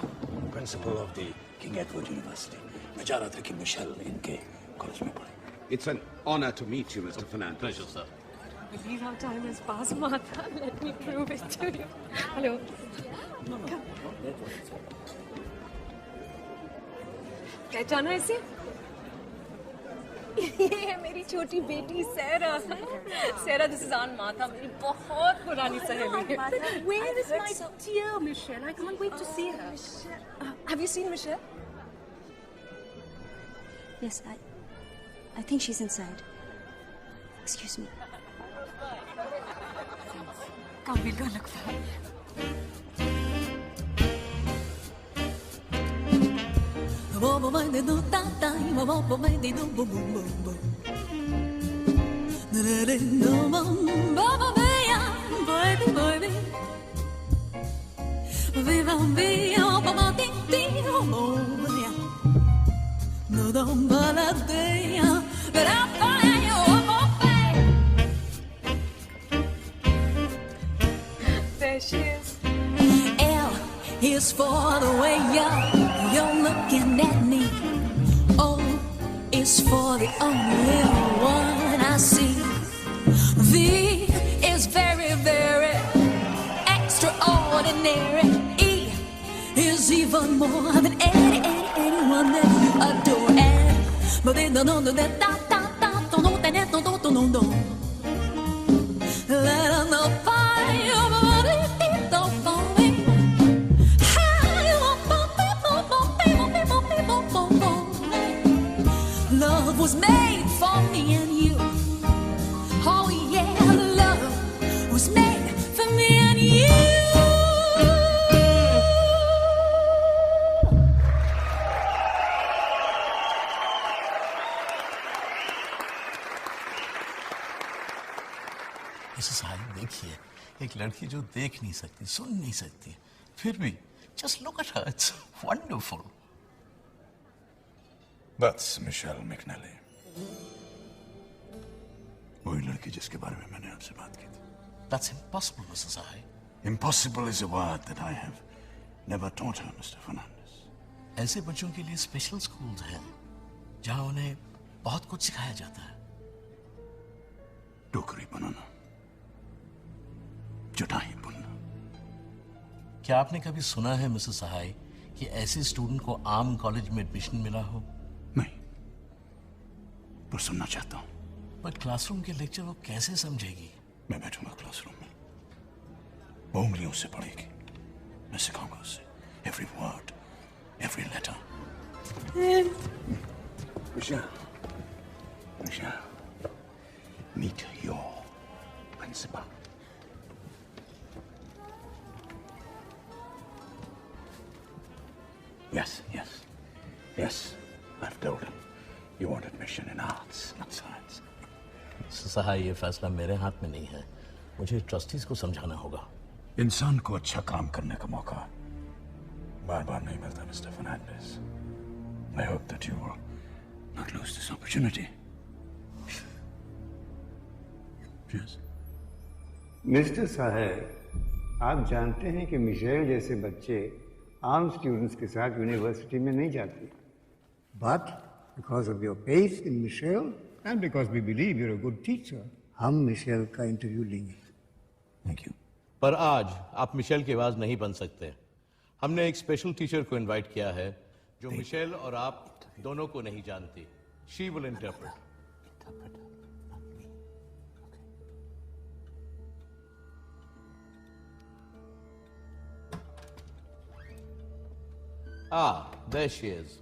principal of the King Edward University. मैं चाह रहा था कि Michel इनके college में पढ़े। It's an honor to meet you, Mr. Fernandez. Pleasure, sir. I believe how time has passed, Martha. Let me prove it to you. Hello. Come. पहचाना इसे? ये है मेरी छोटी बेटी सैरा। सैरा, this is Aunt Martha, मेरी बहुत पुरानी सहेली है। Where is my dear Michelle? I can't wait to see her. Have you seen Michelle? Yes, I think she's inside. Excuse me. काबिल का लगता है। There she is. L is for the way you're looking at me. O is for the only one I see. V is very, very extraordinary. E is even more than anyone that you adore. And but they don't know that let them know love was made for me and you. Oh yeah, love was made for me and you. Mrs high, देखिए, एक लड़की जो देख नहीं सकती, सुन नहीं सकती, फिर भी just look at her, it's wonderful. That's Michelle McNally. वही लड़की जिसके बारे में मैंने आपसे बात की थी। That's impossible, Mrs. High. Impossible is a word that I have never taught her, Mr. Fernandez. ऐसे बच्चों के लिए स्पेशल स्कूल्स हैं, जहां उन्हें बहुत कुछ सिखाया जाता है। टोकरी बनाना, चटाई बुनना। क्या आपने कभी सुना है, मिसेस सहाय, कि ऐसे स्टूडेंट को आम कॉलेज में एडमिशन मिला हो? नहीं, पर सुनना चाहता हूं। पर क्लासरूम के लेक्चर वो कैसे समझेगी? मैं बैठूंगा क्लासरूम में, वो उंगलियों से पढ़ेगी, मैं सिखाऊंगा उसे every word, every letter. Michelle, meet your principal. Yes, I've told him you want admission in arts, not science. सहाय, ये फैसला मेरे हाथ में नहीं है, मुझे ट्रस्टीज को समझाना होगा। इंसान को अच्छा काम करने का मौका बार-बार नहीं मिलता, mister Fernandes. I hope that you will not lose this opportunity. Yes. Mister साहब, आप जानते हैं कि मिशेल जैसे बच्चे आम स्टूडेंट्स के साथ यूनिवर्सिटी में नहीं जाते। But because of your faith in Michelle and because we believe you're a good teacher, हम मिशेल का इंटरव्यू लेंगे। Thank you. पर आज आप मिशेल की आवाज नहीं बन सकते। हमने एक स्पेशल टीचर को इनवाइट किया है जो मिशेल और आप दोनों को नहीं जानती। She will interpret. Ah, there she is.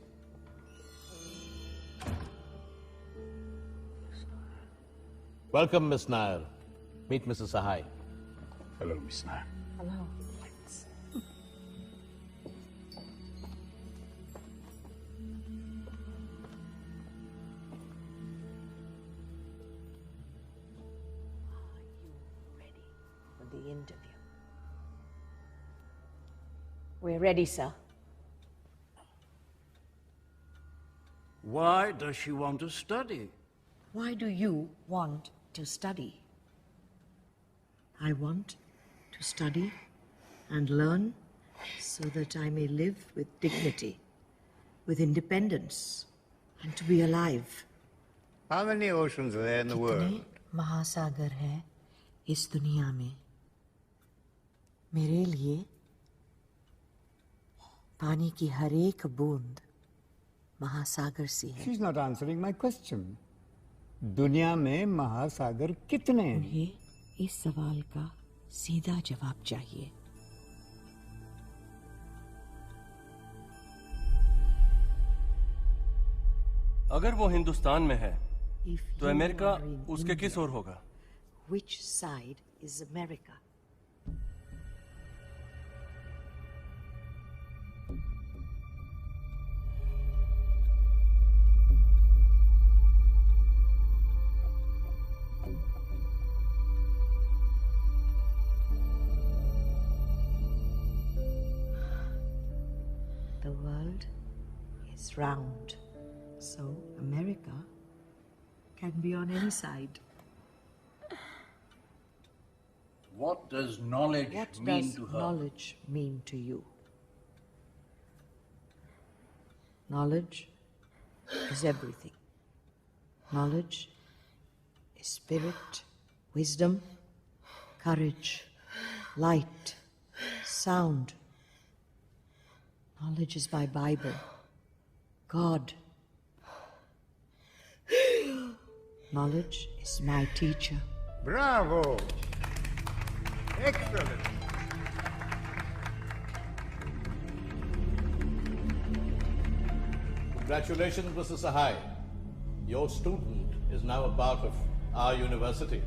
Welcome, Miss Nair. Meet Mrs. Sahai. Hello, Miss Nair. Hello. The interview. We're ready, sir. Why does she want to study? Why do you want to study? I want to study and learn so that I may live with dignity with independence and to be alive. How many oceans are there in the world? कितने महासागर हैं इस दुनिया में? मेरे लिए पानी की हर एक बूंद महासागर सी है। She's not answering my question. दुनिया में महासागर कितने हैं? उन्हें इस सवाल का सीधा जवाब चाहिए। अगर वो हिंदुस्तान में है तो अमेरिका उसके किस ओर होगा? Which side is America? The world is round, so America can be on any side. What does knowledge What mean does to her? knowledge mean to you? Knowledge is everything. Knowledge is spirit, wisdom, courage, light, sound. Knowledge is my Bible, God. Knowledge is my teacher. Bravo! Excellent! Congratulations, Mr. Sahai. Your student is now a part of our university.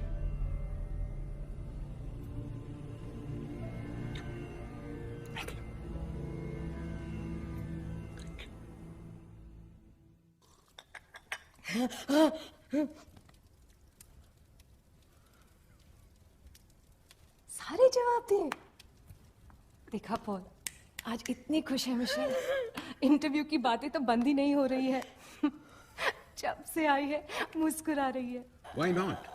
सारे जवाब दिए। देखा Paul, आज इतनी खुश है Michel. Interview की बातें तो बंद ही नहीं हो रही है। जब से आई है मुस्कुरा रही है। Why not?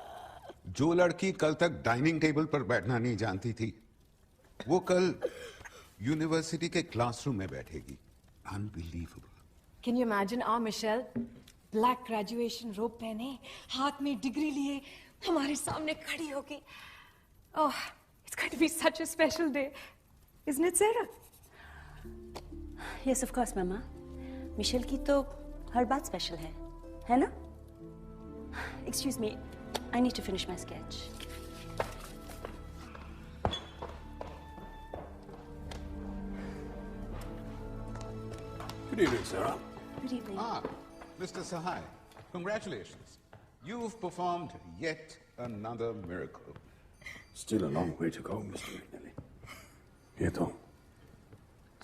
जो लड़की कल तक डाइनिंग टेबल पर बैठना नहीं जानती थी, वो कल यूनिवर्सिटी के क्लासरूम में बैठेगी। Unbelievable. Can you imagine our Michelle? Black graduation रोब पहने, हाथ में डिग्री लिए, हमारे सामने खड़ी होगी। ओह, it's going to be such a special day, isn't it, Sarah? Yes, of course, Mama. Michelle की तो हर बात स्पेशल है ना? Excuse me, I need to finish my sketch. Good evening, Sarah. Good evening. Mr. Sahai, congratulations. You've performed yet another miracle. Still a long way to go, Mr. McNally. ये तो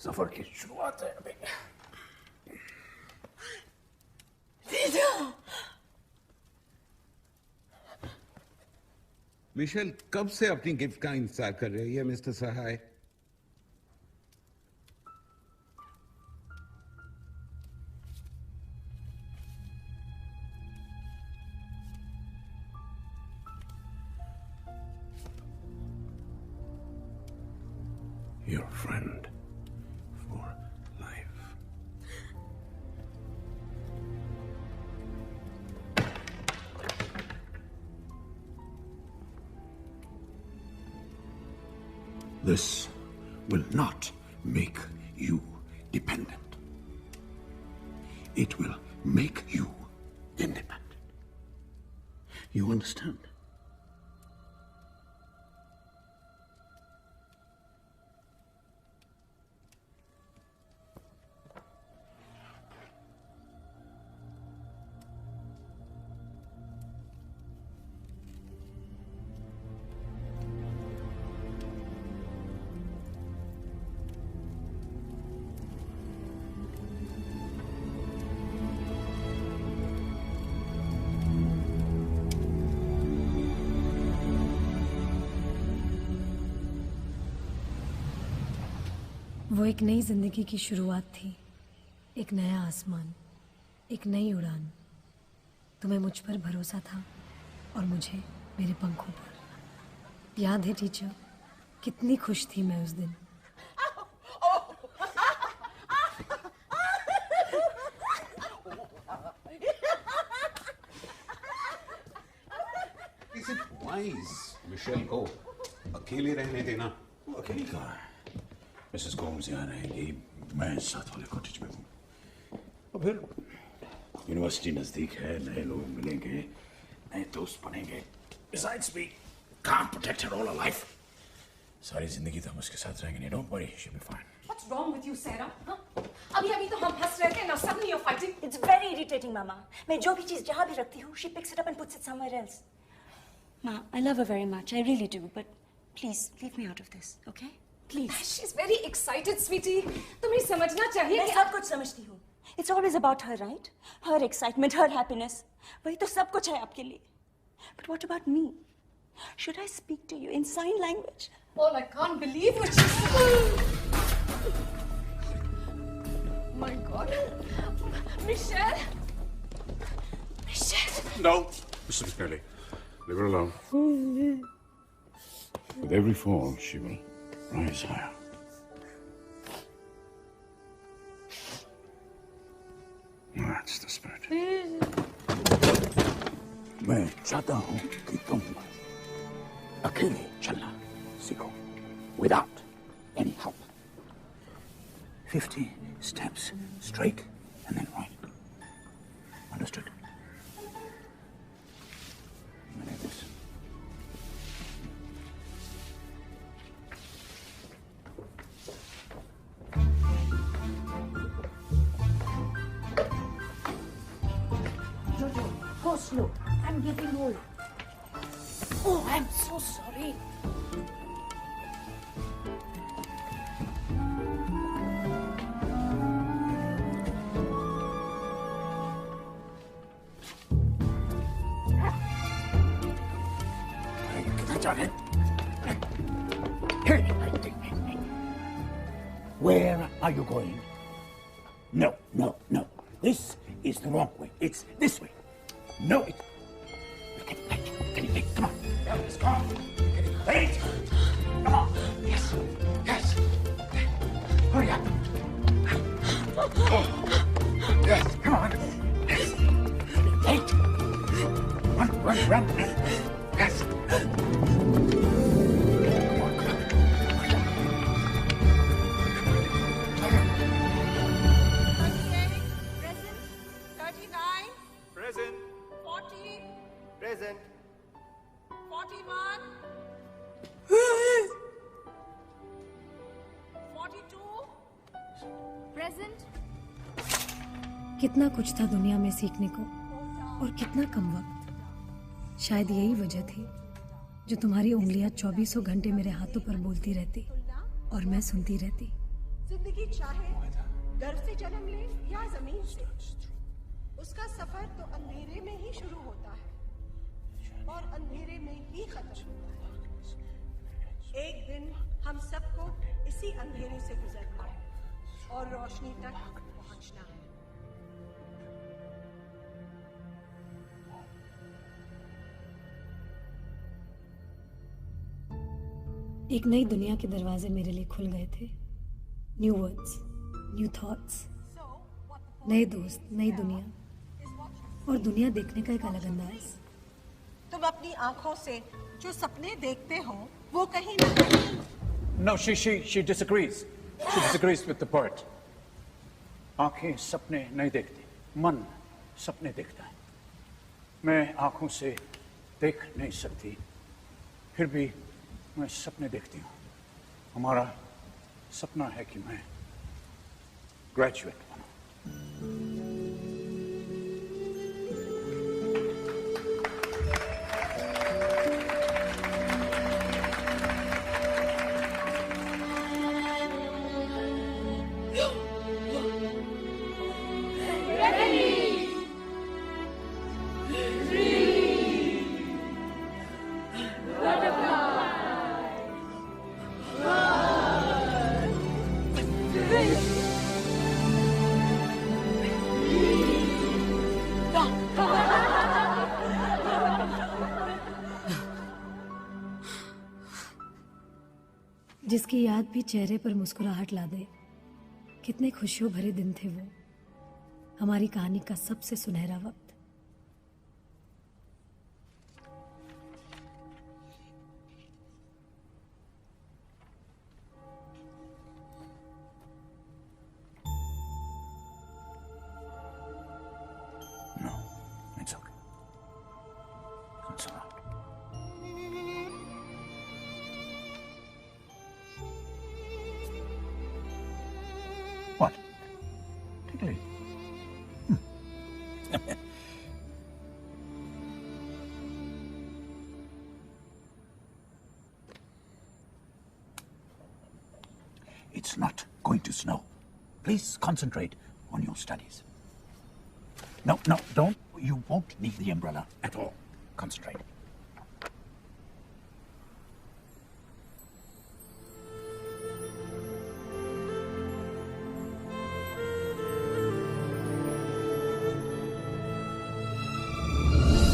सफर की शुरुआत है अभी। मिशेल कब से अपनी गिफ्ट का इंतजार कर रही है, mister Sahay? Your friend for life. This will not make you dependent. It will make you independent. You understand? वो एक नई जिंदगी की शुरुआत थी, एक नया आसमान, एक नई उड़ान। तुम्हें मुझ पर भरोसा था और मुझे मेरे पंखों पर। याद है टीचर, कितनी खुश थी मैं उस दिन। Is it wise मिशेल को अकेले रहने देना? वो अकेली कहाँ है? मिसेस गोम्स यहाँ रहेंगी, मैं साथ वाले कॉटेज में हूँ। और फिर यूनिवर्सिटी नजदीक है, नए लोग मिलेंगे, नए दोस्त बनेंगे। Besides, we can't protect her all her life. सारी जिंदगी तो हम उसके साथ रहेंगे। Don't worry, she'll be fine. What's wrong with you, Sarah? Huh? अभी तो हम हंस रहे थे, now suddenly you're fighting. It's very irritating, Mama. मैं जो भी चीज जहाँ भी रखती हूँ, she picks it up and puts it somewhere else. Ma, I love her very much. I really do. But please, leave me out of this, okay? Please. She's very excited, sweetie. तुम्हें समझना चाहिए मैं कि सब कुछ समझती हूँ. It's always about her, right? Her excitement, her happiness. वही तो सब कुछ है आपके लिए. But what about me? Should I speak to you in sign language? Paul, I can't believe what you said. My God. Michelle. Michelle. No, Mrs. McNally, leave her alone. With every fall, she will rise higher. That's the spirit. मैं चाहता हूँ कि तुम अकेले चलना सीखो, without any help. 50 steps straight and then right. Understood? This. Jojo, go slow. I'm getting old. Oh, I'm so sorry. Where are you going? No, no, no. This is the wrong way. It's this way. No, it. We're getting late. We're getting late. Come on. Let's go. We're getting late. Come on. Yes. Yes. Hurry up. Oh. Yes. Come on. Yes. We're late. Run, run, run. Yes. Present. 41 42 present. कितना कुछ था दुनिया में सीखने को और कितना कम वक्त। शायद यही वजह थी जो तुम्हारी उंगलियां 24 घंटे मेरे हाथों पर बोलती रहती और मैं सुनती रहती। जिंदगी चाहे गर्भ से जन्म ले या जमीन से, उसका सफर तो अंधेरे में ही शुरू होता है और अंधेरे में ही खत्म होता है। एक दिन हम सबको इसी अंधेरे से गुजरना है और रोशनी तक पहुंचना है। एक नई दुनिया के दरवाजे मेरे लिए खुल गए थे। न्यू वर्ड्स, न्यू थॉट्स, नए दोस्त, नई दुनिया और दुनिया देखने का एक अलग अंदाज। तुम अपनी आंखों से जो सपने देखते हो वो कहीं न कहीं। No, she disagrees. She disagrees with the poet. आंखें सपने नहीं देखती, मन सपने देखता है। मैं आंखों से देख नहीं सकती, फिर भी मैं सपने देखती हूँ। हमारा सपना है कि मैं ग्रेजुएट बनूं। जिसकी याद भी चेहरे पर मुस्कुराहट ला दे। कितने खुशियों भरे दिन थे वो, हमारी कहानी का सबसे सुनहरा वक्त। It's all right. What? Tickly. It's not going to snow. Please concentrate on your studies. No, don't. You won't need the umbrella at all. Concentrate.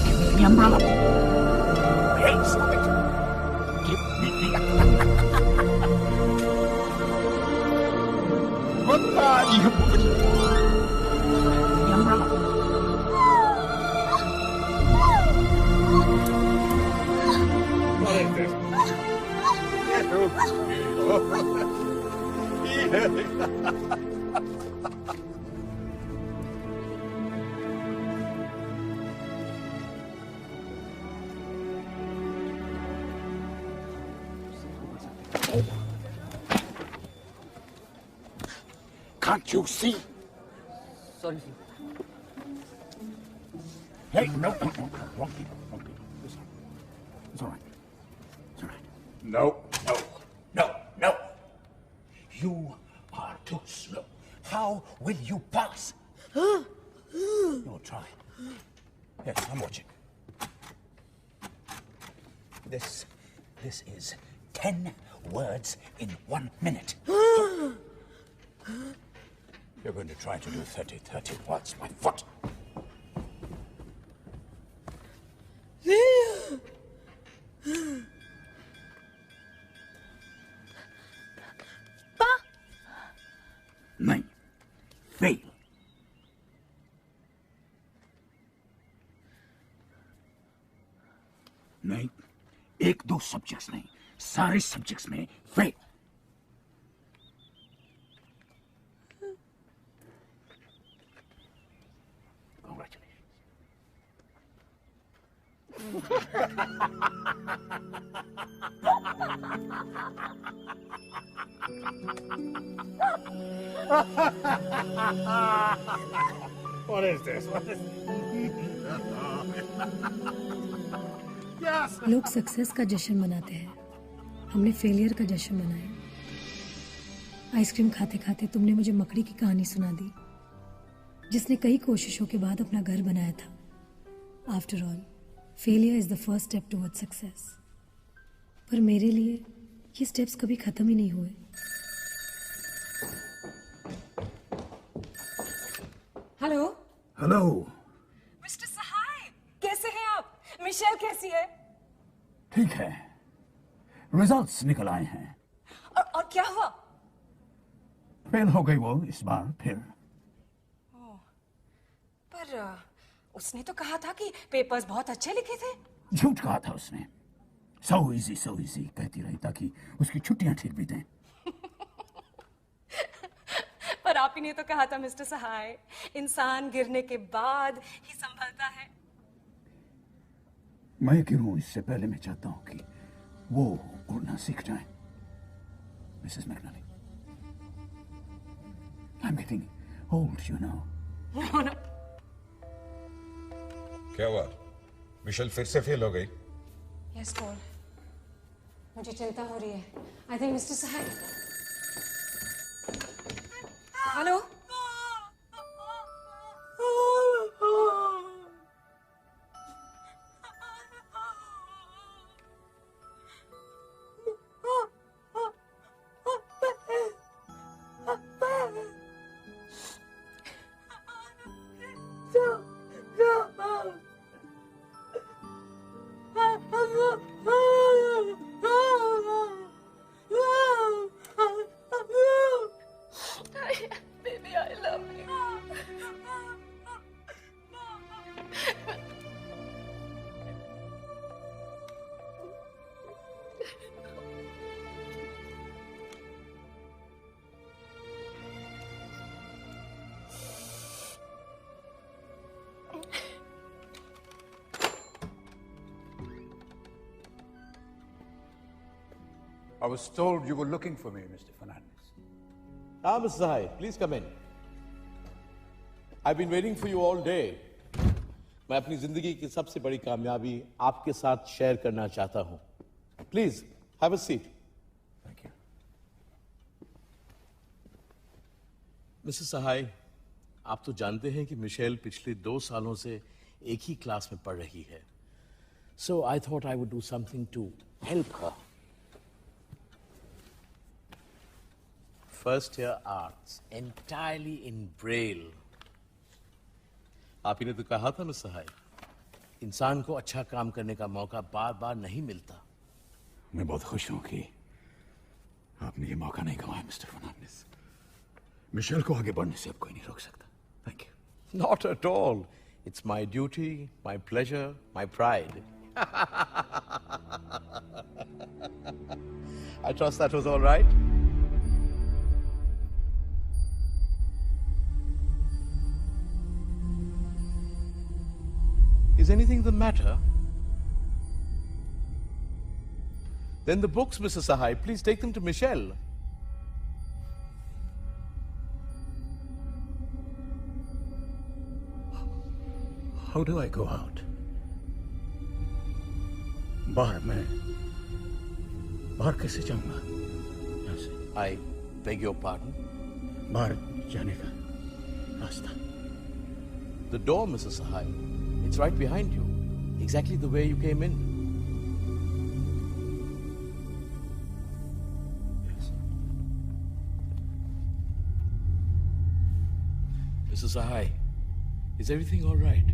Give me the umbrella. Hey, stop it. Give me the What are you doing? The umbrella. What is this? Can't you see? Sorry, sir. Hey, no, wrong people. It's all right. It's all right. No. You are too slow. How will you pass? You'll try. Yes, I'm watching. This is 10 words in 1 minute. You're going to try to do 30 words by foot. नहीं, fail. नहीं, 1-2 subjects नहीं, सारे subjects में fail. What is this? Yes. लोग success का जश्न मनाते हैं, हमने फेलियर का जश्न मनाया. आइसक्रीम खाते खाते तुमने मुझे मकड़ी की कहानी सुना दी, जिसने कई कोशिशों के बाद अपना घर बनाया था. After all, failure is the first step towards success. पर मेरे लिए ये स्टेप्स कभी खत्म ही नहीं हुए. Hello hello. मिस्टर सहाय, कैसे हैं आप? मिशेल कैसी है? ठीक है, रिजल्ट्स निकल आए हैं. और क्या हुआ? फेल हो गई वो इस बार फिर. पर उसने तो कहा था कि पेपर्स बहुत अच्छे लिखे थे. झूठ कहा था उसने. so easy कहती रही ताकि उसकी छुट्टियां ठीक बीतें. पर आप ही ने तो कहा था मिस्टर सहाय, इंसान गिरने के बाद ही संभलता है. मैं गिरूं इससे पहले मैं चाहता हूं कि वो उड़ना सीख जाए. Mrs McNally, I'm getting old, you know. No. क्या हुआ? मिशेल फिर से फेल हो गई? यस पॉल, मुझे चिंता हो रही है. I think mister Sahay. Hello. Baby, I was told you were looking for me, Mr. Fernandez. Ah, Mr. Sahai, please come in. I've been waiting for you all day. मैं अपनी जिंदगी की सबसे बड़ी कामयाबी आपके साथ शेयर करना चाहता हूं. Please, have a seat. Thank you. Mrs. Sahai, आप तो जानते हैं कि मिशेल पिछले 2 सालों से एक ही क्लास में पढ़ रही है. So I thought I would do something to help her. First year arts, entirely in Braille. आप ही ने तो कहा था मिस सहाय, इंसान को अच्छा काम करने का मौका बार बार नहीं मिलता. मैं बहुत खुश हूं कि आपने ये मौका नहीं गंवाया मिस्टर फर्नांडिस. मिशेल को आगे बढ़ने से अब कोई नहीं रोक सकता. Thank you. Not at all. It's my duty, my pleasure, my pride. I trust that was all right. Is anything the matter? Then the books, Mrs. Sahai, please take them to Michelle. How do I go out? बाहर कैसे जाऊंगा? I beg your pardon? बाहर जाने का रास्ता. The door, Mrs. Sahai. It's right behind you. Exactly the way you came in. Yes. Mrs. Sahai, is everything all right?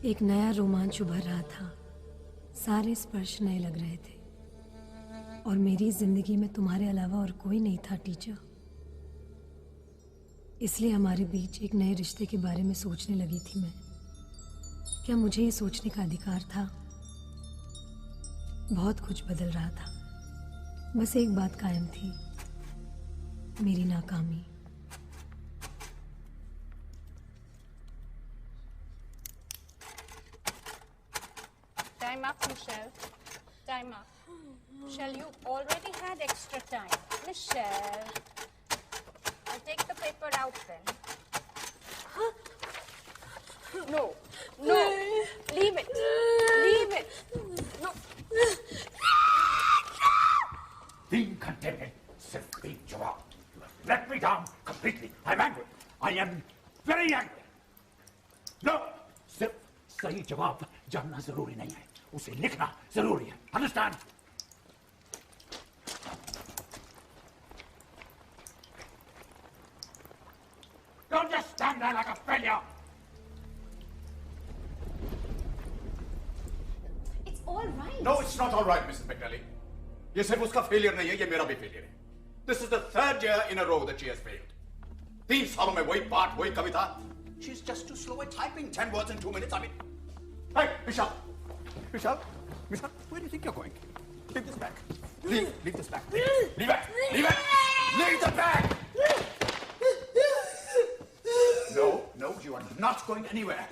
एक नया रोमांच उभर रहा था. सारे स्पर्श नए लग रहे थे और मेरी जिंदगी में तुम्हारे अलावा और कोई नहीं था टीचर. इसलिए हमारे बीच एक नए रिश्ते के बारे में सोचने लगी थी मैं. क्या मुझे ये सोचने का अधिकार था? बहुत कुछ बदल रहा था. बस एक बात कायम थी, मेरी नाकामी. Time up, Michelle. Time up. Michelle, you already had extra time. Michelle. I'll take the paper out then. No. No. Leave it. Leave it. No. 3 घंटे में सिर्फ 3 जवाब. You have let me down completely. I'm angry. I am very angry. No. सिर्फ सही जवाब जानना जरूरी नहीं है. उसे लिखना जरूरी है. Understand? Don't just stand there like a failure. It's all right. No, it's not all right, Mrs. McNally. ये सिर्फ उसका फेलियर नहीं है, ये मेरा भी फेलियर है. This is the 3rd year in a row that she has failed. 3 सालों में वही पाठ, वही कविता. She's just too slow at typing. 10 words in 2 minutes. I mean, hey, Vishal, Vishal, where do you think you're going? Leave this bag. Leave this bag. Leave it. Leave it. Leave the bag. No, you are not going anywhere.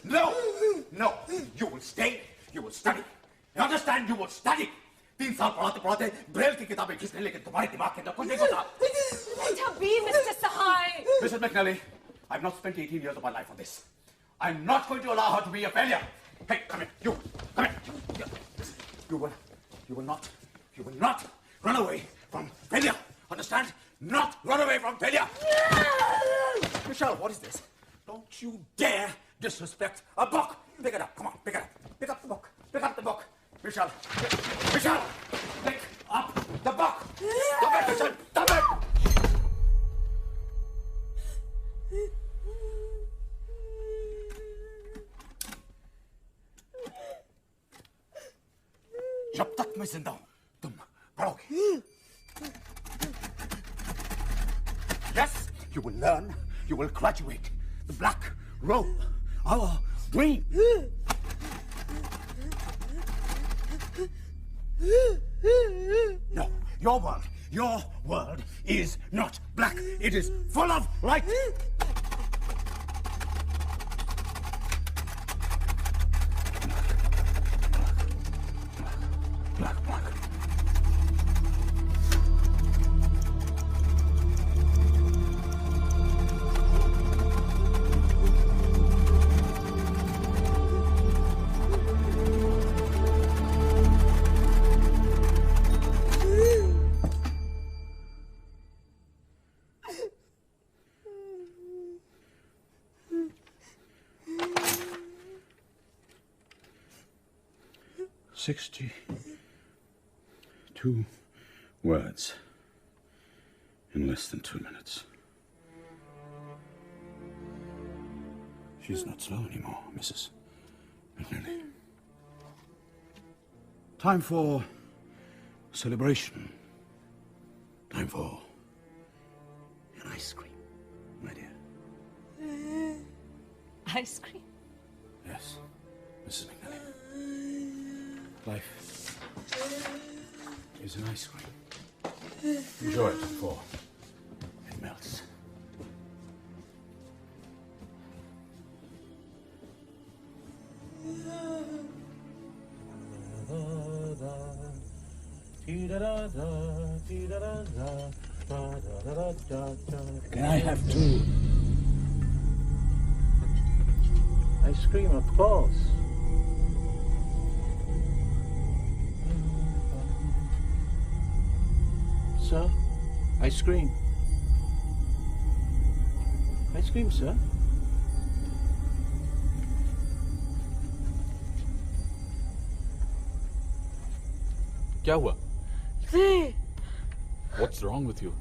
No, No, you will stay, you will study. You understand? You will study. 3 साल पढ़ाते पढ़ाते Braille की किताबें खींचने, लेकिन तुम्हारे दिमाग के अंदर कुछ नहीं होता. Let her be, Mr. Sahai. Mrs. McNally, I've not spent 18 years of my life on this. I'm not going to allow her to be a failure. Hey, come here. You, come here. You will not run away from failure. Understand? Not run away from failure. Michelle, what is this? Don't you dare disrespect a book. Pick it up. Come on, pick it up. Pick up the book. Pick up the book. Michelle, pick up the book. Stop it, Michelle. Stop it. जब तक मैं जिंदा हूं तुम पढ़ोगे. Yes, you will learn, you will graduate. The black robe, our dream. No, your world is not black. It is full of light. Black. Two words in less than 2 minutes. She's not slow anymore, Mrs. McNally. Time for celebration. Time for an ice cream, my dear. Ice cream? Yes, Mrs. McNally. Life is an ice cream. Enjoy it before it melts. Can I have 2? Ice cream, of course. Sir, ice cream. Ice cream, sir. क्या हुआ? See? What's wrong with you?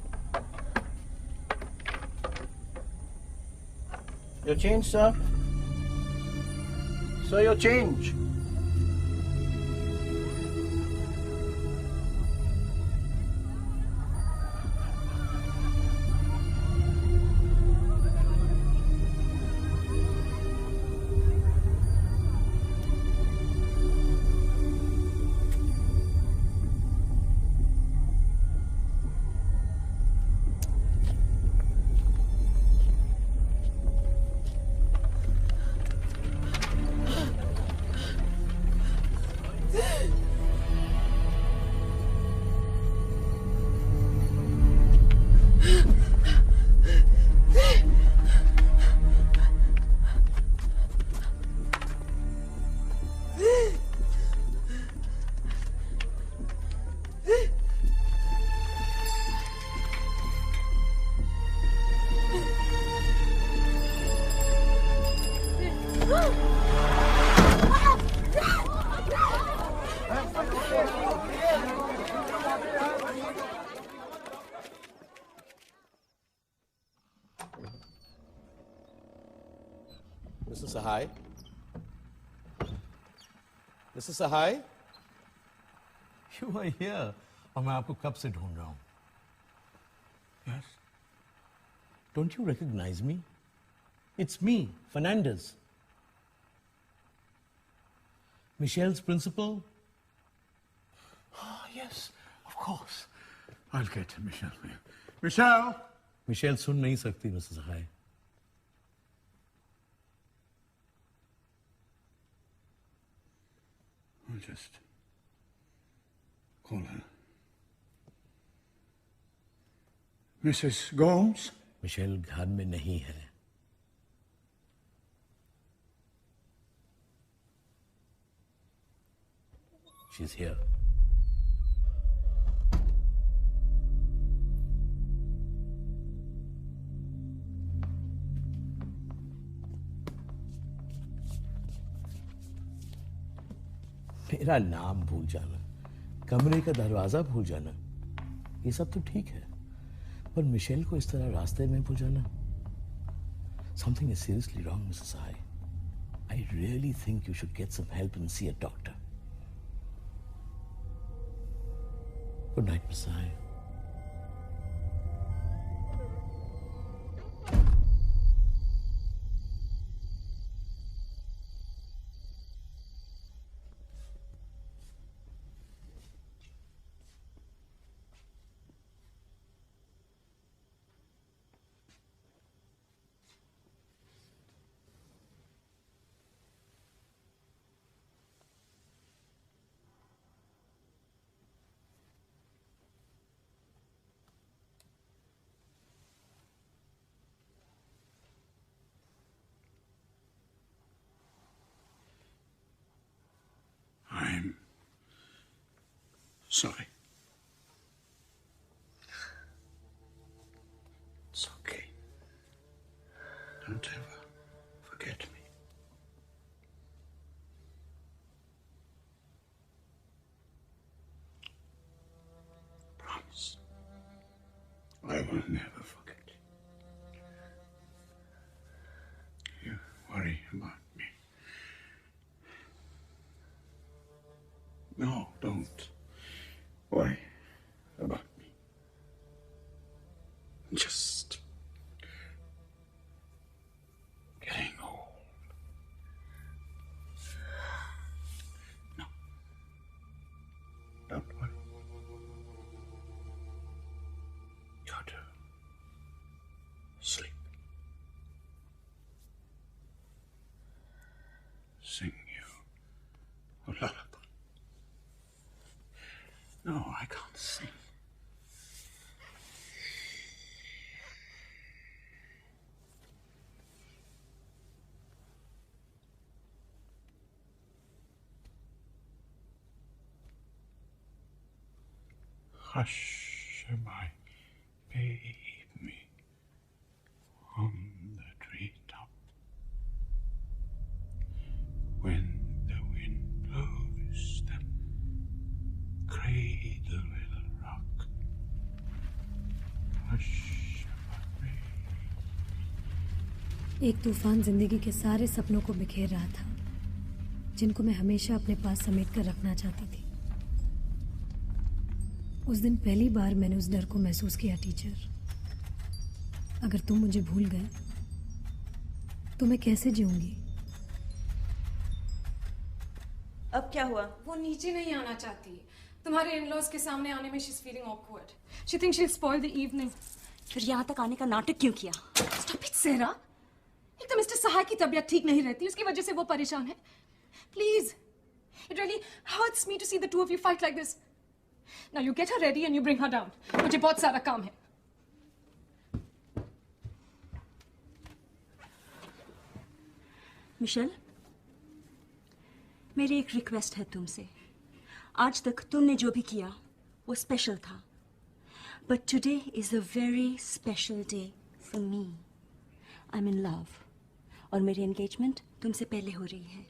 Your change, sir. Sir, your change. Mr. Sahai? Mr. Sahai? You are here. और मैं आपको कब से ढूंढ रहा हूं. Yes. Don't you recognize me? It's me, Fernandez. Michelle's principal? Oh, yes, of course. I'll get Michelle. Michelle! Michelle सुन नहीं सकती, Mr. Sahai. I'll just call her. Mrs. Gomes? Michelle घर में नहीं है. She's here. मेरा नाम भूल जाना, कमरे का दरवाजा भूल जाना, ये सब तो ठीक है, पर मिशेल को इस तरह रास्ते में भूल जाना. Something is seriously wrong, Mrs. I. I really think you should get some help and see a doctor. Good night, Miss I. I'm sorry. It's okay. Don't ever forget me. Promise. I will never forget you. You worry about me. No, don't worry about me. Just getting old. No, don't worry. Go to sleep. Sing you a lullaby. No, I can't sing. Hush, my baby, on the treetop. When the wind blows, the cradle will rock. Hush, my एक तूफान जिंदगी के सारे सपनों को बिखेर रहा था, जिनको मैं हमेशा अपने पास समेट कर रखना चाहती थी. उस दिन पहली बार मैंने उस डर को महसूस किया. टीचर, अगर तुम मुझे भूल गए तो मैं कैसे जीऊंगी? अब क्या हुआ? वो नीचे नहीं आना चाहती. तुम्हारे इन-लॉज के सामने आने में she's feeling awkward. She thinks she'll spoil the evening. फिर यहाँ तक आने का नाटक क्यों किया? Stop it, Sarah. एक तो मिस्टर सहाय की तबीयत ठीक नहीं रहती, उसकी वजह से वो परेशान है. Please, it really hurts me to see the two of you fight like this. Now you get her ready and you bring her down. मुझे बहुत सारा काम है. मिशेल, मेरी एक रिक्वेस्ट है तुमसे. आज तक तुमने जो भी किया वो स्पेशल था, but today is a very special day for me. I am in love और मेरी एंगेजमेंट तुमसे पहले हो रही है.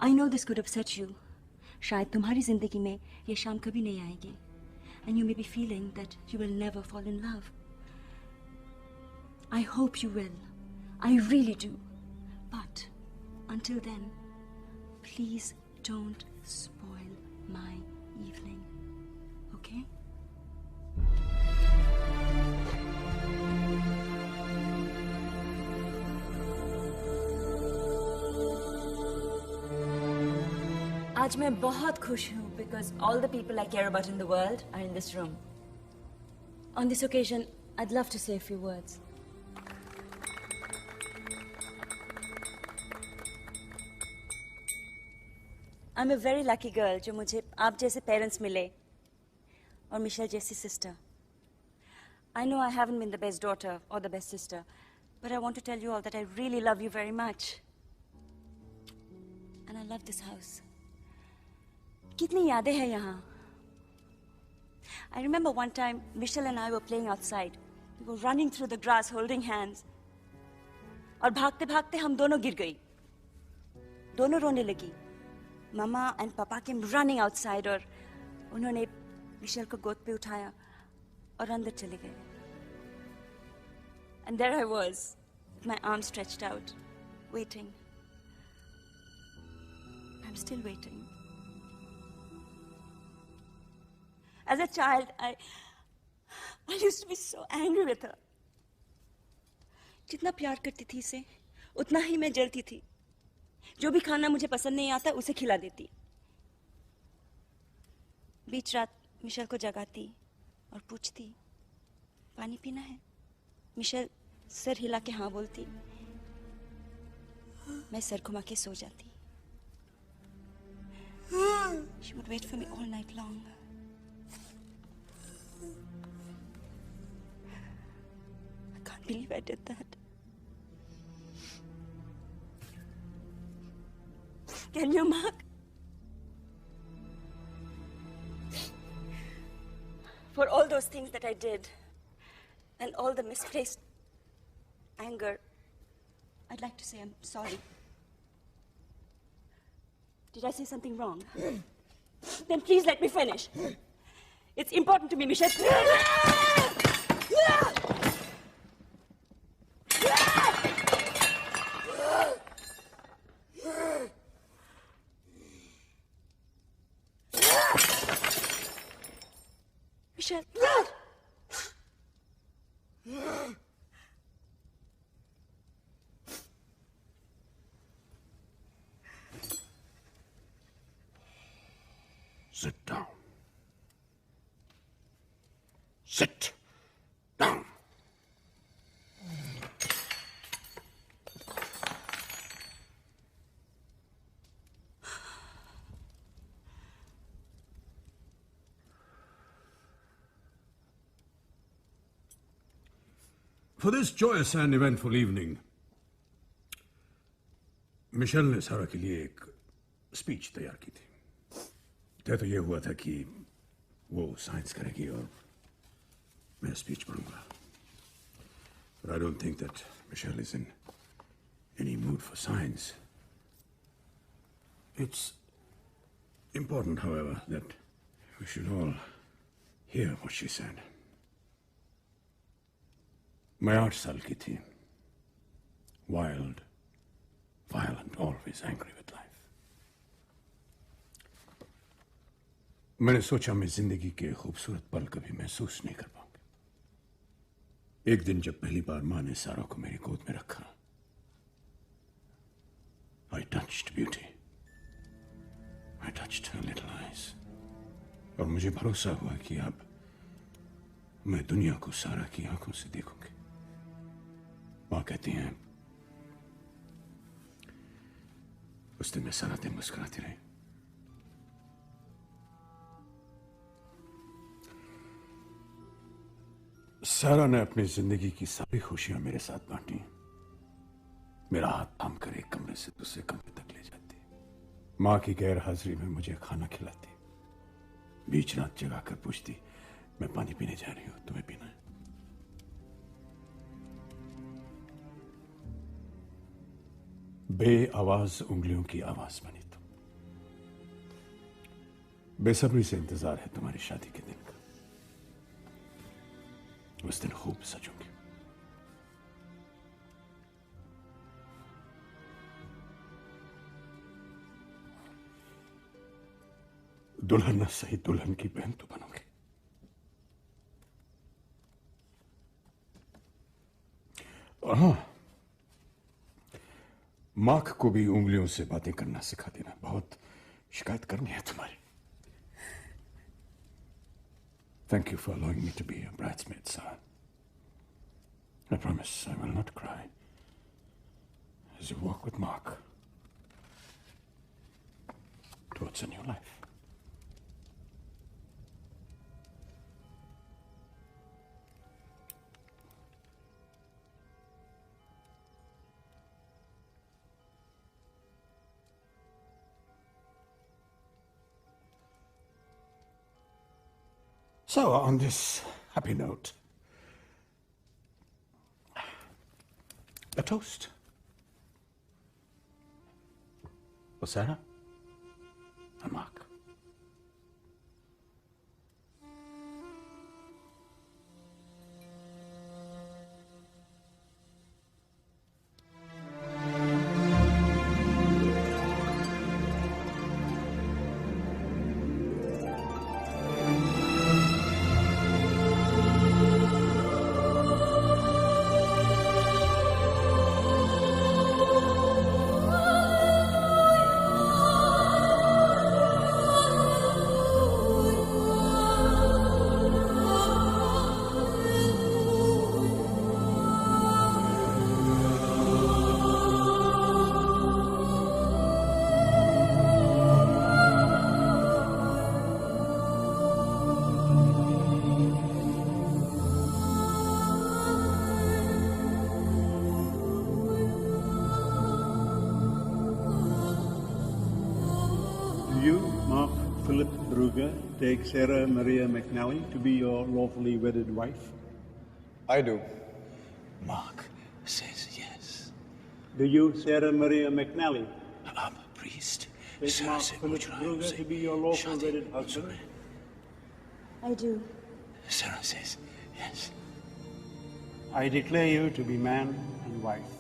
I know this could upset you. शायद तुम्हारी जिंदगी में ये शाम कभी नहीं आएगी, and you may be feeling that you will never fall in love. I hope you will. I really do. But until then, please don't spoil my evening. Okay? आज मैं बहुत खुश हूँ because all the people I care about in the world are in this room. On this occasion, I'd love to say a few words. I'm a very lucky girl जो मुझे आप जैसे parents मिले और मिशेल जैसी sister. I know I haven't been the best daughter or the best sister, but I want to tell you all that I really love you very much. And I love this house. कितनी यादें हैं यहाँ. I remember one time Michelle and I were playing outside. We were running through the grass holding hands. और भागते भागते हम दोनों गिर गई. दोनों रोने लगी. Mama and Papa came running outside और उन्होंने मिशेल को गोद पे उठाया और अंदर चले गए. And there I was, with my arms stretched out, waiting. I'm still waiting. As a child, I used to be so angry with her. जितना प्यार करती थी इसे, उतना ही मैं जलती थी. जो भी खाना मुझे पसंद नहीं आता, उसे खिला देती. बीच रात मिशेल को जगाती और पूछती, पानी पीना है? मिशेल सर हिला के हाँ बोलती. मैं सर घुमा के सो जाती. She would wait for me all night long. I can't believe I did that. Can you, Mark? For all those things that I did and all the misplaced anger, I'd like to say I'm sorry. Did I say something wrong? Then please let me finish. It's important to me, Michelle. Michelle. Sit down. Sit down. For this joyous and eventful evening, Michelle ने सारा के लिए एक speech तैयार की थी. तय तो ये हुआ था कि वो साइंस करेगी और मैं स्पीच पढ़ूंगा. But I don't think that Michelle is in any mood for science. It's important, however, that we should all hear what she said. मैं 8 साल की थी. Wild, violent, always angry with life. मैंने सोचा मैं जिंदगी के खूबसूरत पल कभी महसूस नहीं कर पाऊंगा. एक दिन जब पहली बार मां ने सारा को मेरी गोद में रखा, I touched beauty. I touched her little eyes. और मुझे भरोसा हुआ कि अब मैं दुनिया को सारा की आंखों से देखूंगी. मां कहती हैं, उस दिन मैं सारा दिन मुस्कुराती रही. सारा ने अपनी जिंदगी की सारी खुशियां मेरे साथ बांटी. मेरा हाथ थाम कर एक कमरे से दूसरे कमरे तक ले जाती. मां की गैर हाजिरी में मुझे खाना खिलाती. बीच रात जगा कर पूछती, मैं पानी पीने जा रही हूं, तुम्हें पीना है? बेआवाज उंगलियों की आवाज बनी तुम. बेसब्री से इंतजार है तुम्हारी शादी के दिन का. उस दिन खूब सजूंगी. दुल्हन न सही, दुल्हन की बहन तो बनोगे. और हाँ, मार्क को भी उंगलियों से बातें करना सिखा देना. बहुत शिकायत करनी है तुम्हारी. Thank you for allowing me to be your bridesmaid, Sarah. I promise I will not cry as you walk with Mark towards a new life. So, on this happy note, a toast for Sarah and Mark. Take Sarah Maria McNally to be your lawfully wedded wife? I do. Mark says yes. Do you, Sarah Maria McNally? I'm a priest. Take Mark Philip Brugger to be your lawful wedded husband? I do. Sarah says yes. I declare you to be man and wife.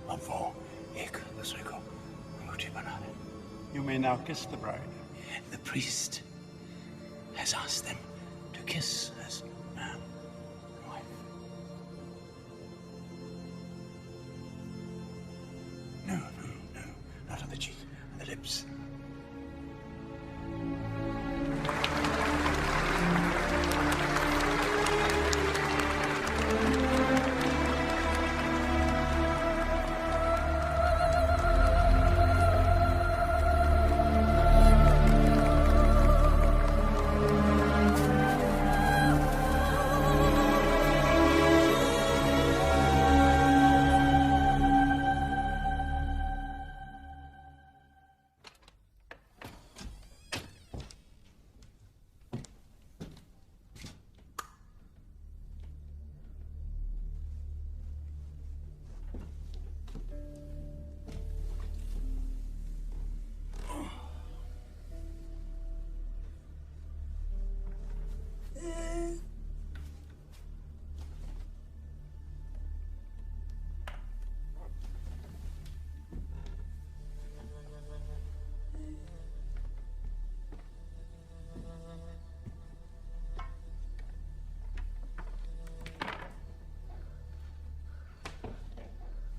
हम वो एक दूसरे को अंगूठी बना लें. You may now kiss the bride. The priest has asked them to kiss as man and wife. No, not on the cheek, on the lips.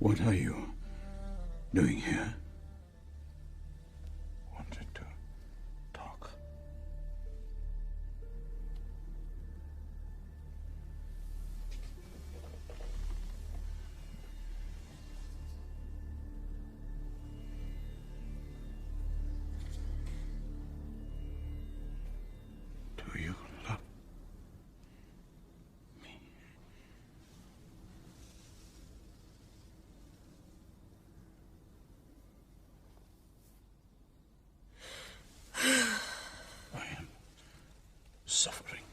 What are you doing here? Wanted to talk. Do you love suffering?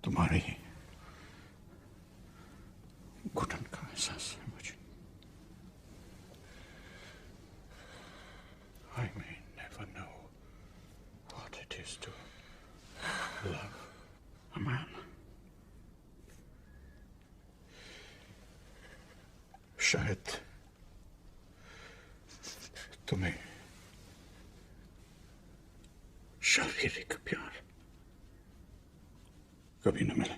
तुम्हारी घुटन का एहसास है मुझे. I may never know what it is to love a man. शायद तुम्हें शारीरिक प्यार कभी न मिले.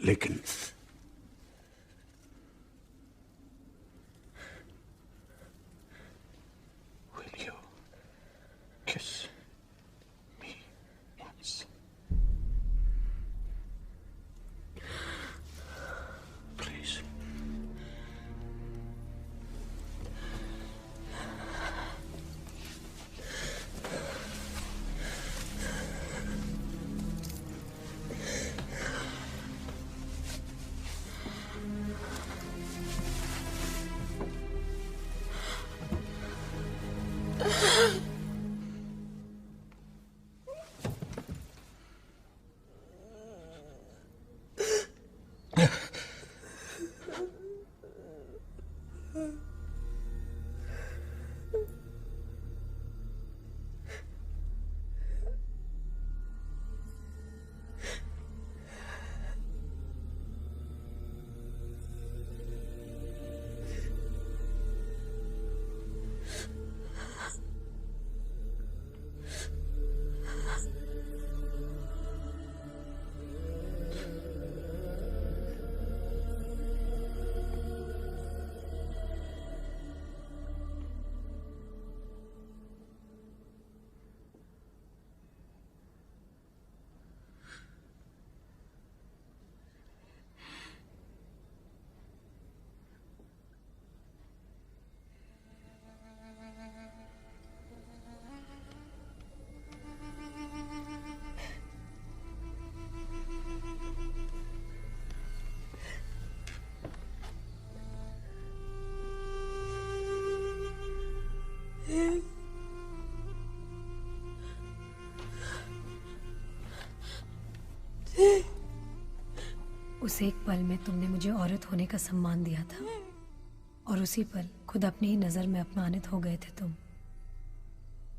लेकिन will you kiss me उस एक पल में तुमने मुझे औरत होने का सम्मान दिया था और उसी पल खुद अपनी ही नजर में अपमानित हो गए थे तुम।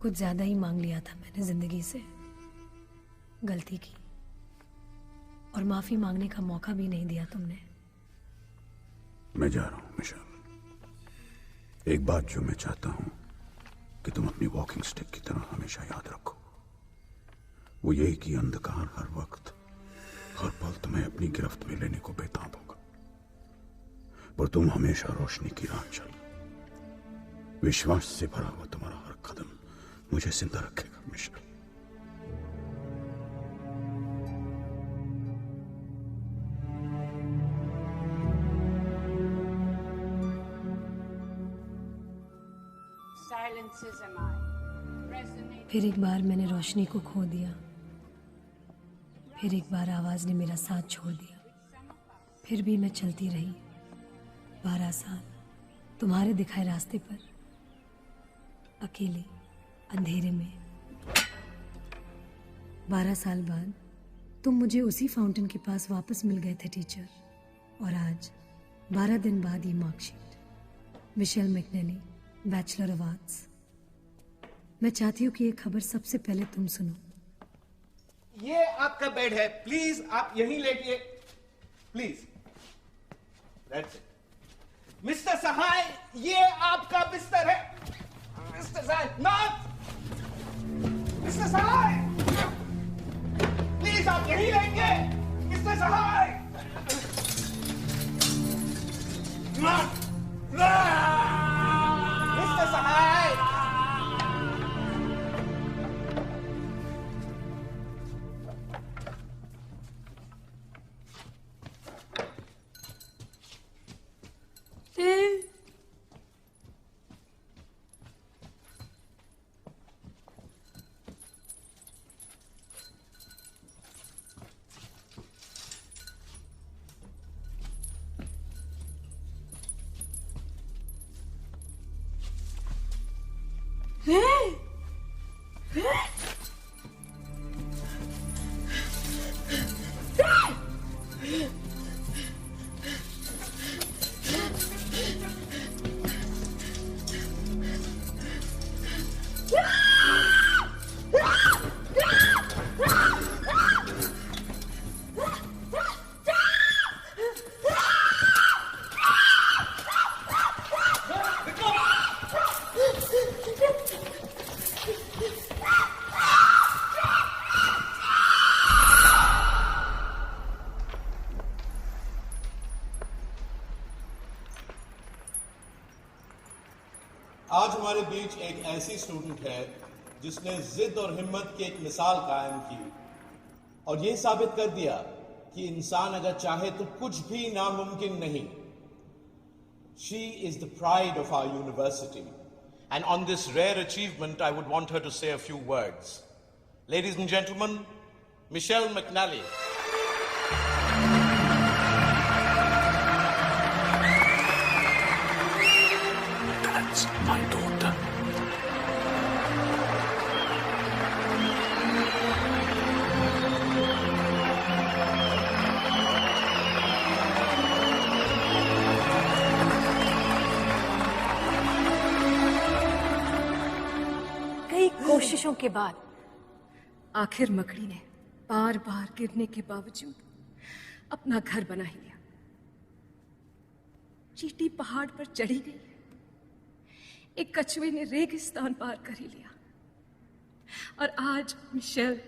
कुछ ज्यादा ही मांग लिया था मैंने जिंदगी से, गलती की और माफी मांगने का मौका भी नहीं दिया तुमने। मैं जा रहा हूं मिशेल। एक बात जो मैं चाहता हूं कि तुम अपनी वॉकिंग स्टिक की तरह हमेशा याद रखो, वो यही कि अंधकार हर वक्त हर पल तुम्हें अपनी गिरफ्त में लेने को बेताब होगा, पर तुम हमेशा रोशनी की राह चलो। विश्वास से भरा हुआ तुम्हारा हर कदम मुझे जिंदा रखेगा मिशेल। फिर एक बार मैंने रोशनी को खो दिया, फिर एक बार आवाज ने मेरा साथ छोड़ दिया, फिर भी मैं चलती रही 12 साल तुम्हारे दिखाए रास्ते पर, अकेले अंधेरे में। 12 साल बाद तुम मुझे उसी फाउंटेन के पास वापस मिल गए थे टीचर, और आज 12 दिन बाद ये marksheet, Michelle McNally, bachelor of arts. मैं चाहती हूँ कि ये खबर सबसे पहले तुम सुनो। ये आपका बेड है, प्लीज आप यहीं लेटिए, प्लीज। That's it. मिस्टर सहाय, ये आपका बिस्तर है। Mister Sahay, not mister Sahay, please आप यहीं लेंगे। मिस्टर सहाय, नॉट मिस्टर सहाय। आज हमारे बीच एक ऐसी स्टूडेंट है जिसने जिद और हिम्मत की एक मिसाल कायम की और ये साबित कर दिया कि इंसान अगर चाहे तो कुछ भी नामुमकिन नहीं। She is the pride of our university, and on this rare achievement I would want her to say a few words. Ladies and gentlemen, Michelle McNally. That's my daughter. कोशिशों के बाद आखिर मकड़ी ने बार बार गिरने के बावजूद अपना घर बना ही लिया। चींटी पहाड़ पर चढ़ी गई, एक कछुए ने रेगिस्तान पार कर ही लिया, और आज मिशेल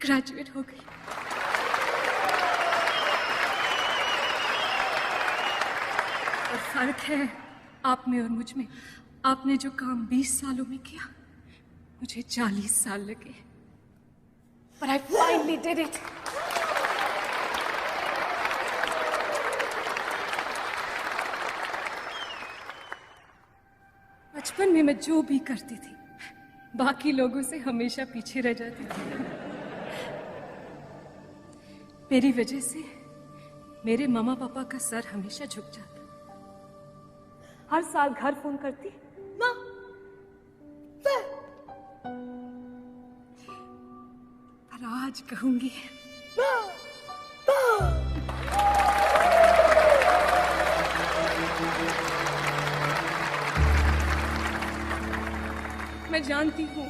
ग्रेजुएट हो गई। और फर्क है आप में और मुझ में। आपने जो काम 20 सालों में किया, मुझे 40 साल लगे। But I finally did it. बचपन में मैं जो भी करती थी, बाकी लोगों से हमेशा पीछे रह जाती थी। मेरी वजह से मेरे मामा पापा का सर हमेशा झुक जाता। हर साल घर फोन करती, माँ पर आज कहूंगी मैं जानती हूँ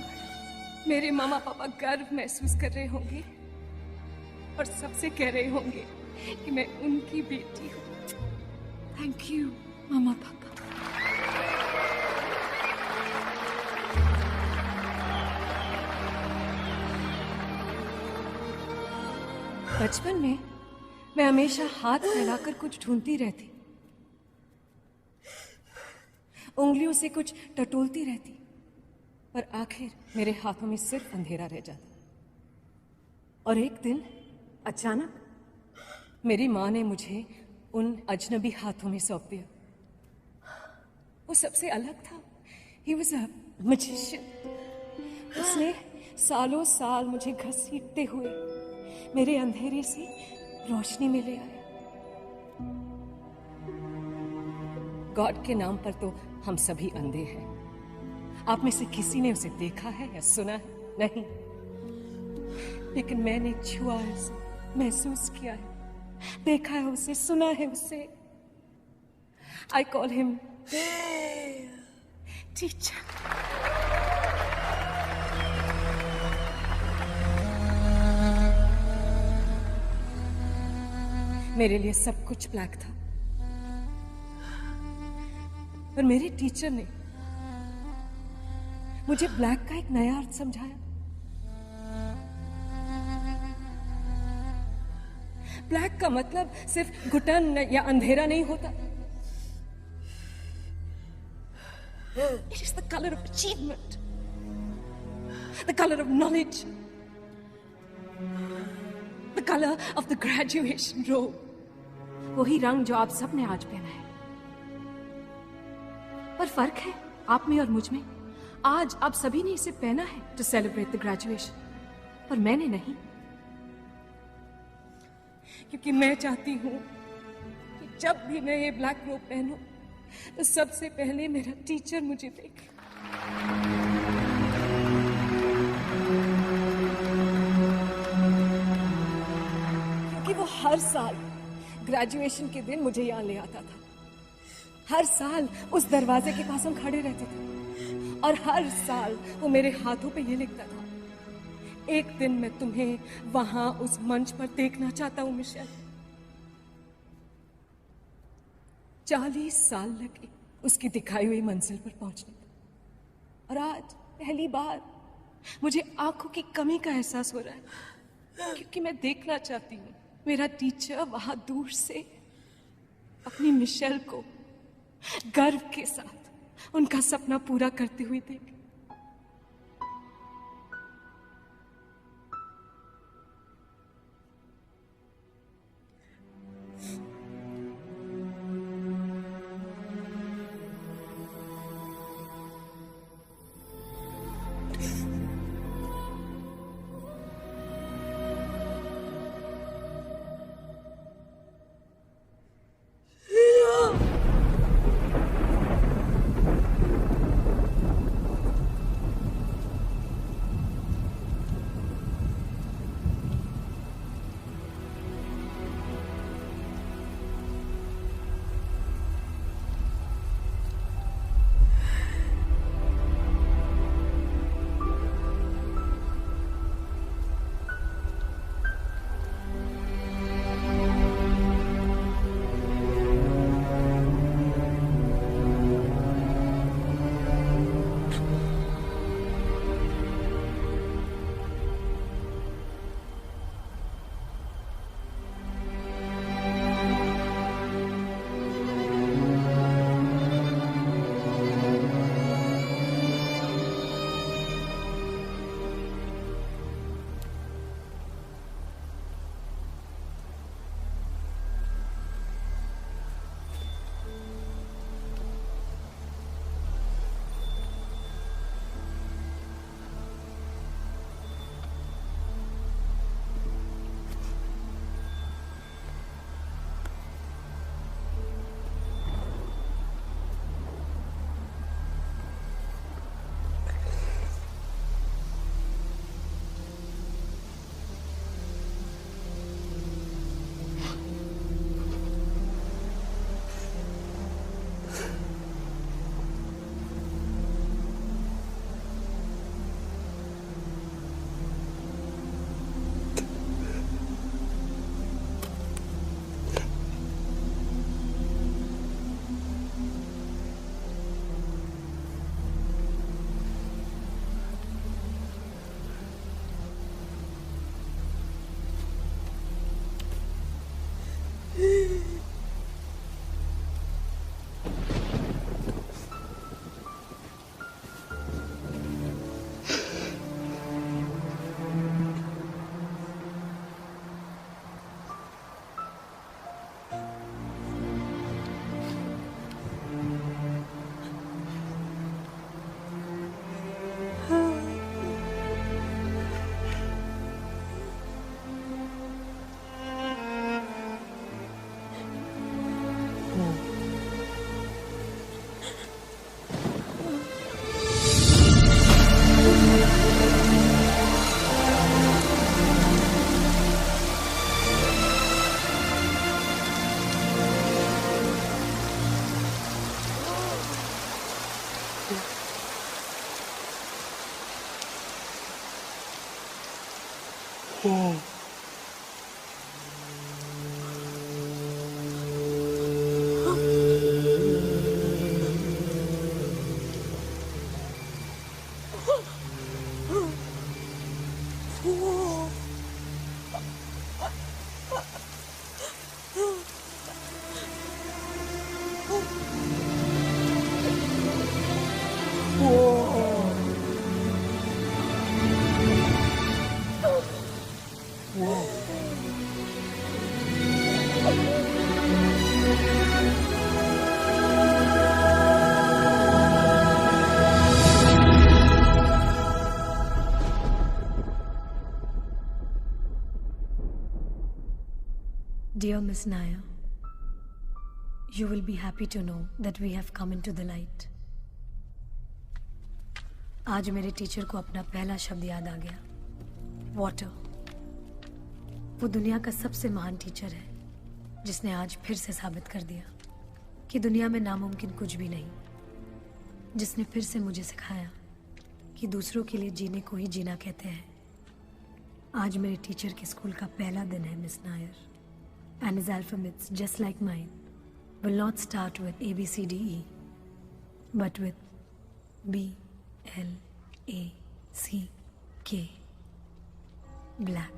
मेरे मामा पापा गर्व महसूस कर रहे होंगे और सबसे कह रहे होंगे कि मैं उनकी बेटी हूँ। थैंक यू मामा पापा। बचपन में मैं हमेशा हाथ फैलाकर कुछ ढूंढती रहती, उंगलियों से कुछ टटोलती रहती, पर आखिर मेरे हाथों में सिर्फ अंधेरा रह जाता। और एक दिन अचानक मेरी माँ ने मुझे उन अजनबी हाथों में सौंप दिया। वो सबसे अलग था। He was a magician. उसने सालों साल मुझे घसीटते हुए मेरे अंधेरे से रोशनी में ले आया। गॉड के नाम पर तो हम सभी अंधे हैं। आप में से किसी ने उसे देखा है या सुना है? नहीं, लेकिन मैंने छुआ है उसे, महसूस किया है, देखा है उसे, सुना है उसे। I call him teacher. मेरे लिए सब कुछ ब्लैक था, पर मेरे टीचर ने मुझे ब्लैक का एक नया अर्थ समझाया। ब्लैक का मतलब सिर्फ घुटन या अंधेरा नहीं होता। It is the color of achievement, the color of knowledge, the color of the graduation robe. वही रंग जो आप सबने आज पहना है। पर फर्क है आप में और मुझ में। आज आप सभी ने इसे पहना है to celebrate the graduation, पर मैंने नहीं, क्योंकि मैं चाहती हूं कि जब भी मैं ये ब्लैक रोब पहनूं तो सबसे पहले मेरा टीचर मुझे देखे। क्योंकि वो हर साल ग्रेजुएशन के दिन मुझे यहाँ ले आता था। हर साल उस दरवाजे के पास हम खड़े रहते थे, और हर साल वो मेरे हाथों पे ये लिखता था, एक दिन मैं तुम्हें वहां उस मंच पर देखना चाहता हूं मिशेल। 40 साल लगे उसकी दिखाई हुई मंजिल पर पहुंचने को, और आज पहली बार मुझे आंखों की कमी का एहसास हो रहा है, क्योंकि मैं देखना चाहती हूँ मेरा टीचर वहां दूर से अपनी मिशेल को गर्व के साथ उनका सपना पूरा करते हुए देखे। Dear Miss Nair, you will be happy to know that we have come into the light. आज मेरे टीचर को अपना पहला शब्द याद आ गया, वाटर। वो दुनिया का सबसे महान टीचर है, जिसने आज फिर से साबित कर दिया कि दुनिया में नामुमकिन कुछ भी नहीं, जिसने फिर से मुझे सिखाया कि दूसरों के लिए जीने को ही जीना कहते हैं। आज मेरे टीचर के स्कूल का पहला दिन है, miss Nair, and his alphabets, just like mine, will not start with A, B, C, D, E, but with B, L, A, C, K, black.